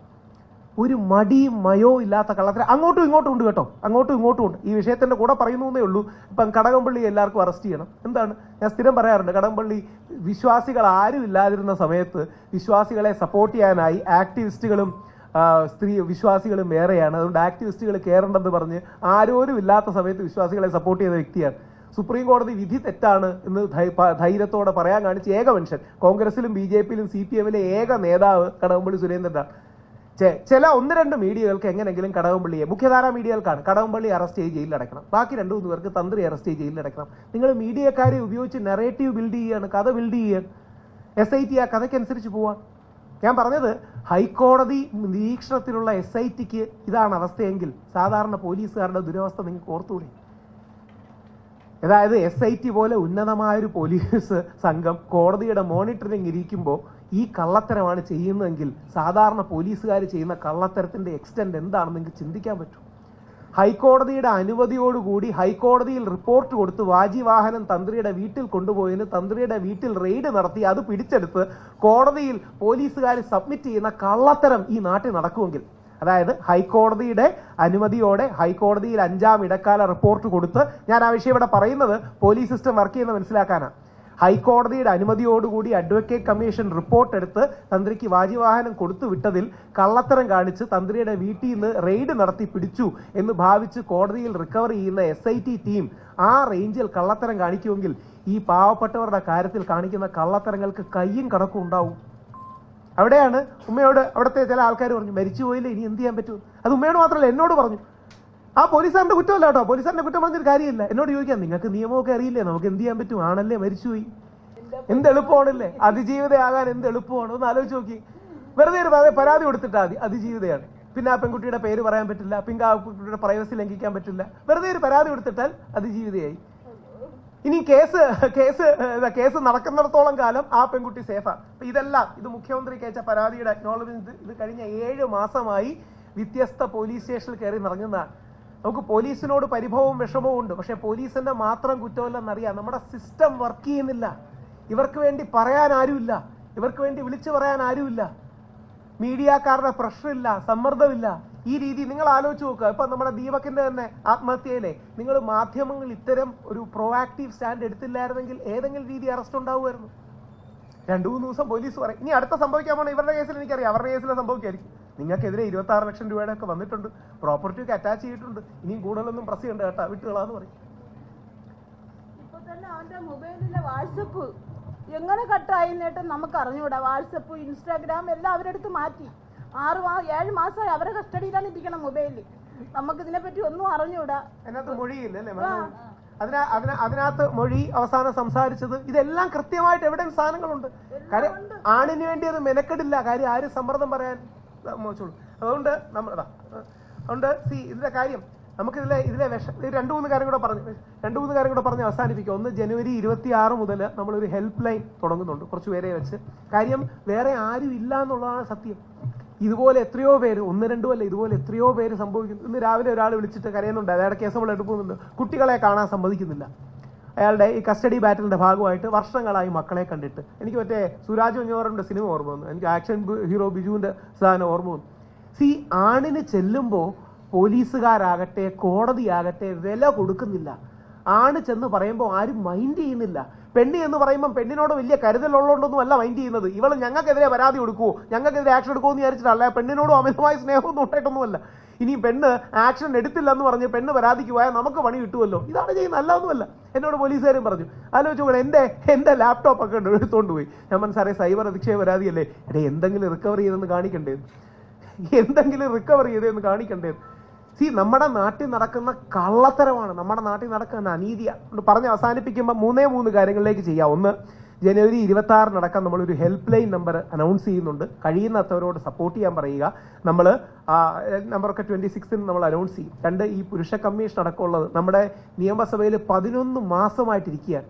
ഒരു മടിയും മയോ ഇല്ലാത്ത കള്ളത്തരം അങ്ങോട്ടും ഇങ്ങോട്ടും ഉണ്ട് കേട്ടോ, അങ്ങോട്ടും ഇങ്ങോട്ടും ഉണ്ട്. ഈ വിഷയത്തിൻ്റെ കൂടെ പറയുന്നു എന്നേ ഉള്ളൂ. ഇപ്പം കടകംപള്ളി എല്ലാവർക്കും അറസ്റ്റ് ചെയ്യണം. എന്താണ്, ഞാൻ സ്ഥിരം പറയാറുണ്ട്, കടകംപള്ളി വിശ്വാസികൾ ആരും ഇല്ലാതിരുന്ന സമയത്ത് വിശ്വാസികളെ സപ്പോർട്ട് ചെയ്യാനായി ആക്ടിവിസ്റ്റുകളും സ്ത്രീ വിശ്വാസികളും വേറെയാണ്, അതുകൊണ്ട് ആക്ടിവിസ്റ്റുകൾ കയറേണ്ടെന്ന് പറഞ്ഞ് ആരോരും ഇല്ലാത്ത സമയത്ത് വിശ്വാസികളെ സപ്പോർട്ട് ചെയ്ത വ്യക്തിയാണ്. സുപ്രീം കോടതി വിധി തെറ്റാണ് എന്ന് ധൈര്യത്തോടെ പറയാൻ കാണിച്ച ഏക മനുഷ്യൻ, കോൺഗ്രസിലും BJPയിലും CPMലെ ഏക നേതാവ് കടകംപള്ളി സുരേന്ദ്രനാണ്. ചില 1-2 മീഡിയകൾക്ക് എങ്ങനെയെങ്കിലും കടകംപള്ളിയെ, മുഖ്യധാരാ മീഡിയകൾക്കാണ് കടകംപള്ളി അറസ്റ്റ് ചെയ്ത് ജയിലിലടക്കണം, ബാക്കി 2-3 പേർക്ക് തന്ത്രി അറസ്റ്റ് ചെയ്ത് ജയിലിലടക്കണം. നിങ്ങൾ മീഡിയക്കാരെ ഉപയോഗിച്ച് നെറേറ്റീവ് ബിൽഡ് ചെയ്യുകയാണ്, കഥ ബിൽഡ് ചെയ്യുകയാണ്. SIT ആ കഥയ്ക്കനുസരിച്ച് പോവാൻ. ഞാൻ പറഞ്ഞത്, ഹൈക്കോടതി നിരീക്ഷണത്തിലുള്ള SITക്ക് ഇതാണ് അവസ്ഥയെങ്കിൽ സാധാരണ പോലീസുകാരുടെ ദുരവസ്ഥ നിങ്ങൾക്ക് ഓർത്തുകൂടെ? അതായത് SIT പോലെ ഉന്നതമായൊരു പോലീസ് സംഘം കോടതിയുടെ മോണിറ്ററിംഗ് ഇരിക്കുമ്പോൾ ഈ കള്ളത്തരമാണ് ചെയ്യുന്നതെങ്കിൽ സാധാരണ പോലീസുകാർ ചെയ്യുന്ന കള്ളത്തരത്തിൻ്റെ എക്സ്റ്റെൻഡ് എന്താണെന്ന് നിങ്ങൾക്ക് ചിന്തിക്കാൻ പറ്റും. ഹൈക്കോടതിയുടെ അനുമതിയോടുകൂടി ഹൈക്കോടതിയിൽ റിപ്പോർട്ട് കൊടുത്ത് വാജിവാഹനം തന്ത്രിയുടെ വീട്ടിൽ കൊണ്ടുപോയതിന് തന്ത്രിയുടെ വീട്ടിൽ റെയ്ഡ് നടത്തി അത് പിടിച്ചെടുത്ത് കോടതിയിൽ പോലീസുകാർ സബ്മിറ്റ് ചെയ്യുന്ന കള്ളത്തരം ഈ നാട്ടിൽ നടക്കുമെങ്കിൽ, അതായത് ഹൈക്കോടതിയുടെ അനുമതിയോടെ ഹൈക്കോടതിയിൽ 5ാം ഇടക്കാല റിപ്പോർട്ട് കൊടുത്ത്, ഞാൻ ആ വിഷയം ഇവിടെ പറയുന്നത് പോലീസ് സിസ്റ്റം വർക്ക് ചെയ്യുന്നത് മനസ്സിലാക്കാനാണ്. ഹൈക്കോടതിയുടെ അനുമതിയോടുകൂടി അഡ്വക്കേറ്റ് കമ്മീഷൻ റിപ്പോർട്ട് എടുത്ത് തന്ത്രിക്ക് വാജിവാഹനം കൊടുത്തു വിട്ടതിൽ കള്ളത്തരം കാണിച്ച് തന്ത്രിയുടെ വീട്ടിൽ നിന്ന് റെയ്ഡ് നടത്തി പിടിച്ചു എന്ന് ഭാവിച്ച് കോടതിയിൽ റിക്കവർ ചെയ്യുന്ന SIT ടീം ആ റേഞ്ചിൽ കള്ളത്തരം കാണിക്കുമെങ്കിൽ ഈ പാവപ്പെട്ടവരുടെ കാര്യത്തിൽ കാണിക്കുന്ന കള്ളത്തരങ്ങൾക്ക് കയ്യും കണക്കും ഉണ്ടാവും. അവിടെയാണ് ഉമ്മയോട് അവിടുത്തെ ചില ആൾക്കാർ പറഞ്ഞു, മരിച്ചുപോയില്ലേ ഇനി എന്ത് ചെയ്യാൻ പറ്റും. അത് ഉമ്മയോട് മാത്രമല്ല എന്നോട് പറഞ്ഞു. ആ പോലീസുകാരന്റെ കുറ്റമല്ല കേട്ടോ, പോലീസുകാരന്റെ കുറ്റം പറഞ്ഞൊരു കാര്യമില്ല. എന്നോട് ചോദിക്കാം, നിങ്ങൾക്ക് നിയമമൊക്കെ അറിയില്ലേ, നമുക്ക് എന്ത് ചെയ്യാൻ പറ്റും, ആണല്ലേ മരിച്ചുപോയി, എന്ത് എളുപ്പമാണല്ലേ, അതിജീവിതയാകാൻ എന്ത് എളുപ്പമാണ്, ഒന്ന് ആലോചിച്ച് നോക്കി. വെറുതെ ഒരു പരാതി കൊടുത്തിട്ടാ അതിജീവിതയാണ്, പിന്നെ ആ പെൺകുട്ടിയുടെ പേര് പറയാൻ പറ്റില്ല, പിന്നെ ആ കുട്ടിയുടെ പ്രൈവസി ലംഘിക്കാൻ പറ്റില്ല, വെറുതെ ഒരു പരാതി കൊടുത്തിട്ടാൽ അതിജീവിതയായി. ഇനി കേസ് നടക്കുന്നിടത്തോളം കാലം ആ പെൺകുട്ടി സേഫാണ്. ഇതെല്ലാം ഇത് മുഖ്യമന്ത്രിക്ക് അയച്ച പരാതിയുടെ അക്നോളജ്മെന്റ് ഇത് കഴിഞ്ഞ 7 മാസമായി വ്യത്യസ്ത പോലീസ് സ്റ്റേഷനിൽ കയറി നിറങ്ങുന്നതാണ്. നമുക്ക് പോലീസിനോട് പരിഭവവും വിഷമവും ഉണ്ട്, പക്ഷെ പോലീസിന്റെ മാത്രം കുറ്റമല്ലെന്നറിയാം. നമ്മുടെ സിസ്റ്റം വർക്ക് ചെയ്യുന്നില്ല. ഇവർക്ക് വേണ്ടി പറയാൻ ആരുമില്ല, ഇവർക്ക് വേണ്ടി വിളിച്ചു പറയാൻ ആരുമില്ല, മീഡിയക്കാരുടെ പ്രഷറില്ല, സമ്മർദ്ദമില്ല. ഈ രീതി നിങ്ങൾ ആലോചിച്ച് നോക്കുക. ഇപ്പൊ നമ്മുടെ ദീപകിന്റെ തന്നെ ആത്മഹത്യയിലെ നിങ്ങൾ മാധ്യമങ്ങൾ ഇത്തരം ഒരു പ്രോആക്റ്റീവ് സ്റ്റാൻഡ് എടുത്തില്ലായിരുന്നെങ്കിൽ ഏതെങ്കിലും രീതി അറസ്റ്റ് ഉണ്ടാവുമായിരുന്നു. 2-3 ദിവസം പോലീസ് പറയും. ഇനി അടുത്ത സംഭവിക്കാൻ പോണ ഇവരുടെ കേസിൽ എനിക്കറിയാം, അവരുടെ കേസിൽ സംഭവിക്കായിരിക്കും. നിങ്ങൾക്കെതിരെ 26 ലക്ഷം രൂപയുടെ ഒക്കെ വന്നിട്ടുണ്ട്, പ്രോപ്പർട്ടിയൊക്കെ അറ്റാച്ച് ചെയ്തിട്ടുണ്ട്, ഇനിയും കൂടുതലൊന്നും പ്രസ് ചെയ്യണ്ട കേട്ടാ, വിട്ടുകളാന്ന് പറയും. ഇപ്പൊ തന്നെ അവന്റെ മൊബൈലിലെ വാട്സപ്പ് എങ്ങനെ കട്ടായിന്നിട്ട് നമുക്ക് അറിഞ്ഞൂടാ. വാട്സപ്പ്, ഇൻസ്റ്റാഗ്രാം എല്ലാം അവരെടുത്ത് മാറ്റി. 7 മാസമായി അവരെ കസ്റ്റഡിയിലാണ് ഇരിക്കണം മൊബൈലിൽ. നമുക്ക് ഇതിനെപ്പറ്റി ഒന്നും അറിഞ്ഞൂടാ. അതിനകത്ത് മൊഴിയില്ല അല്ലേ? അതിനകത്ത് മൊഴി അവസാനം സംസാരിച്ചത് ഇതെല്ലാം കൃത്യമായിട്ട് എവിഡൻസ് സാധനങ്ങളുണ്ട്. കാര്യം ആണിന് വേണ്ടി അത് മെനക്കെടില്ല, കാര്യം ആര് സമ്മർദ്ദം പറയാൻ മോശമുള്ളൂ. അതുകൊണ്ട് ഇതിന്റെ കാര്യം നമുക്ക് ഇതിലെ 2-3 കാര്യം കൂടെ പറഞ്ഞ് അവസാനിപ്പിക്കും. ഒന്ന്, ജനുവരി 26 മുതൽ നമ്മളൊരു ഹെൽപ്പ് ലൈൻ തുടങ്ങുന്നുണ്ട്, കുറച്ച് പേരെ വെച്ച്. കാര്യം വേറെ ആരും ഇല്ല എന്നുള്ളതാണ് സത്യം. ഇതുപോലെ എത്രയോ പേര്, 1-2 അല്ല, ഇതുപോലെ എത്രയോ പേര് സംഭവിക്കുന്നു. ഇന്ന് രാവിലെ ഒരാൾ വിളിച്ചിട്ട് കരയുന്നുണ്ട്, അയാളുടെ കേസ് നമ്മൾ എടുക്കുന്നുണ്ട്, കുട്ടികളെ കാണാൻ സമ്മതിക്കുന്നില്ല. അയാളുടെ ഈ കസ്റ്റഡി ബാറ്റിലിന്റെ ഭാഗമായിട്ട് വർഷങ്ങളായി മക്കളെ കണ്ടിട്ട്. എനിക്ക് മറ്റേ സുരാജ് വെഞ്ഞോറിന്റെ സിനിമ ഓർമ്മ വന്നു, എനിക്ക് ആക്ഷൻ ഹീറോ ബിജുവിന്റെ സാധനം ഓർമ്മ വന്നു. ആണിന് ചെല്ലുമ്പോൾ പോലീസുകാരാകട്ടെ കോടതിയാകട്ടെ വില കൊടുക്കുന്നില്ല. ആണ് ചെന്ന് പറയുമ്പോൾ ആരും മൈൻഡ് ചെയ്യുന്നില്ല. പെണ്ണ് എന്ന് പറയുമ്പോൾ പെണ്ണിനോട് വലിയ കരുതലുള്ളതുകൊണ്ടൊന്നും അല്ല മൈൻഡ് ചെയ്യുന്നത്. ഇവള് ഞങ്ങൾക്കെതിരെ പരാതി കൊടുക്കുമോ, ഞങ്ങൾക്കെതിരെ ആക്ഷൻ എടുക്കുമോ എന്ന് വിചാരിച്ചിട്ടല്ല. പെണ്ണിനോടും അമിതമായ സ്നേഹമൊന്നും ഉണ്ടായിട്ടൊന്നുമല്ല. ഇനി പെണ്ണ് ആക്ഷൻ എടുത്തില്ല എന്ന് പറഞ്ഞ് പെണ്ണ് പരാതിക്ക് പോയാൽ നമുക്ക് പണി കിട്ടുമല്ലോ, ഇതാണ് ചെയ്യുന്നത്, അല്ലാതൊന്നുമല്ല. എന്നോട് പോലീസുകാരും പറഞ്ഞു. ആലോചിച്ചു കൂടെ, എൻ്റെ ലാപ്ടോപ്പ് ഒക്കെ എടുത്തോണ്ട് പോയി. ഞാൻ മനസ്സാറേ, സൈബർ അധിക്ഷേപ പരാതിയല്ലേ, എന്തെങ്കിലും റിക്കവർ ചെയ്തെന്ന് കാണിക്കണ്ടേ, നമ്മുടെ നാട്ടിൽ നടക്കുന്ന കള്ളത്തരമാണ്, നമ്മുടെ നാട്ടിൽ നടക്കുന്ന അനീതിയാണ്. പറഞ്ഞ് അവസാനിപ്പിക്കുമ്പോൾ 3 കാര്യങ്ങളിലേക്ക് ചെയ്യാം. ഒന്ന്, ജനുവരി 26 നടക്കാൻ നമ്മളൊരു ഹെൽപ്പ് ലൈൻ നമ്പർ അനൗൺസ് ചെയ്യുന്നുണ്ട്. കഴിയുന്നവരോട് സപ്പോർട്ട് ചെയ്യാൻ പറയുക. നമ്മൾ നമ്പറൊക്കെ 26 നമ്മൾ അനൗൺസ് ചെയ്യും. 2, ഈ പുരുഷ കമ്മീഷൻ അടക്കമുള്ളത് നമ്മുടെ നിയമസഭയിൽ 11 മാസമായിട്ടിരിക്കുകയാണ്.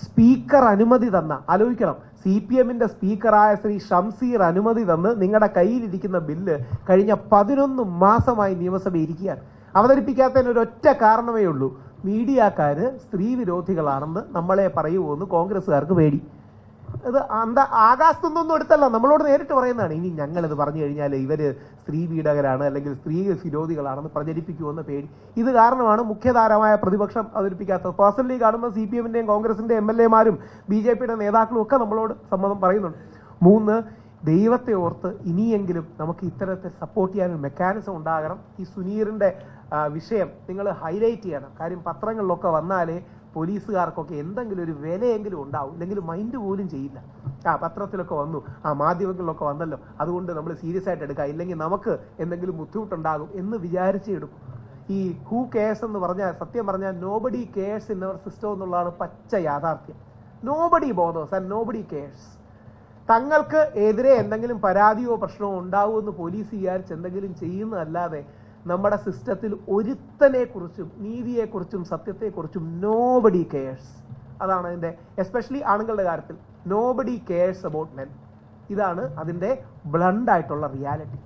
സ്പീക്കർ അനുമതി തന്ന, ആലോചിക്കണം, CPMന്റെ സ്പീക്കറായ ശ്രീ ഷംസീർ അനുമതി തന്ന് നിങ്ങളുടെ കയ്യിലിരിക്കുന്ന ബില്ല് കഴിഞ്ഞ 11 മാസമായി നിയമസഭ ഇരിക്കുകയാണ്. അവതരിപ്പിക്കാത്തതിന് ഒരൊറ്റ കാരണമേ ഉള്ളൂ, മീഡിയക്കാര് സ്ത്രീ വിരോധികളാണെന്ന് നമ്മളെ പറയുമോന്ന് കോൺഗ്രസ്സുകാർക്ക് പേടി. അത് ആകാശത്തുനിന്നൊന്നും എടുത്തല്ല, നമ്മളോട് നേരിട്ട് പറയുന്നതാണ്. ഇനി ഞങ്ങളിത് പറഞ്ഞു കഴിഞ്ഞാൽ ഇവര് സ്ത്രീ പീഡകരാണ് അല്ലെങ്കിൽ സ്ത്രീ വിരോധികളാണെന്ന് പ്രചരിപ്പിക്കുമെന്ന് പേടി. ഇത് കാരണമാണ് മുഖ്യധാരമായ പ്രതിപക്ഷം അവതരിപ്പിക്കാത്തത്. പേഴ്സണലി കാണുമ്പോൾ CPMന്റെയും കോൺഗ്രസിന്റെയും MLA-മാരും BJPയുടെ നേതാക്കളും ഒക്കെ നമ്മളോട് സമ്മതം പറയുന്നുണ്ട്. 3, ദൈവത്തെ ഓർത്ത് ഇനിയെങ്കിലും നമുക്ക് ഇത്തരത്തിൽ സപ്പോർട്ട് ചെയ്യാനൊരു മെക്കാനിസം ഉണ്ടാകണം. ഈ സുനീറിന്റെ വിഷയം നിങ്ങൾ ഹൈലൈറ്റ് ചെയ്യണം. കാര്യം പത്രങ്ങളിലൊക്കെ വന്നാലേ പോലീസുകാർക്കൊക്കെ എന്തെങ്കിലും ഒരു വിലയെങ്കിലും ഉണ്ടാവും, ഇല്ലെങ്കിൽ മൈൻഡ് പോലും ചെയ്യില്ല. പത്രത്തിലൊക്കെ വന്നു, മാധ്യമങ്ങളിലൊക്കെ വന്നല്ലോ, അതുകൊണ്ട് നമ്മൾ സീരിയസ് ആയിട്ട് എടുക്കാം, ഇല്ലെങ്കിൽ നമുക്ക് എന്തെങ്കിലും ബുദ്ധിമുട്ടുണ്ടാകും എന്ന് വിചാരിച്ചെടുക്കും. ഈ ഹൂ കെയർസ് എന്ന് പറഞ്ഞാൽ, സത്യം പറഞ്ഞാൽ nobody cares in our system എന്നുള്ളതാണ് പച്ച യാഥാർത്ഥ്യം. Nobody bothers and nobody cares. തങ്ങൾക്ക് എതിരെ എന്തെങ്കിലും പരാതിയോ പ്രശ്നമോ ഉണ്ടാവുമെന്ന് പോലീസ് വിചാരിച്ച് എന്തെങ്കിലും ചെയ്യുന്നതല്ലാതെ നമ്മുടെ സിസ്റ്റത്തിൽ ഒരുത്തനെക്കുറിച്ചും നീതിയെക്കുറിച്ചും സത്യത്തെക്കുറിച്ചും നോബഡി കെയർസ്. അതാണ് അതിൻ്റെ, എസ്പെഷ്യലി ആണുങ്ങളുടെ കാര്യത്തിൽ നോബഡി കെയർസ് അബൌട്ട് മെൻ. ഇതാണ് അതിൻ്റെ ബ്ലണ്ടായിട്ടുള്ള റിയാലിറ്റി.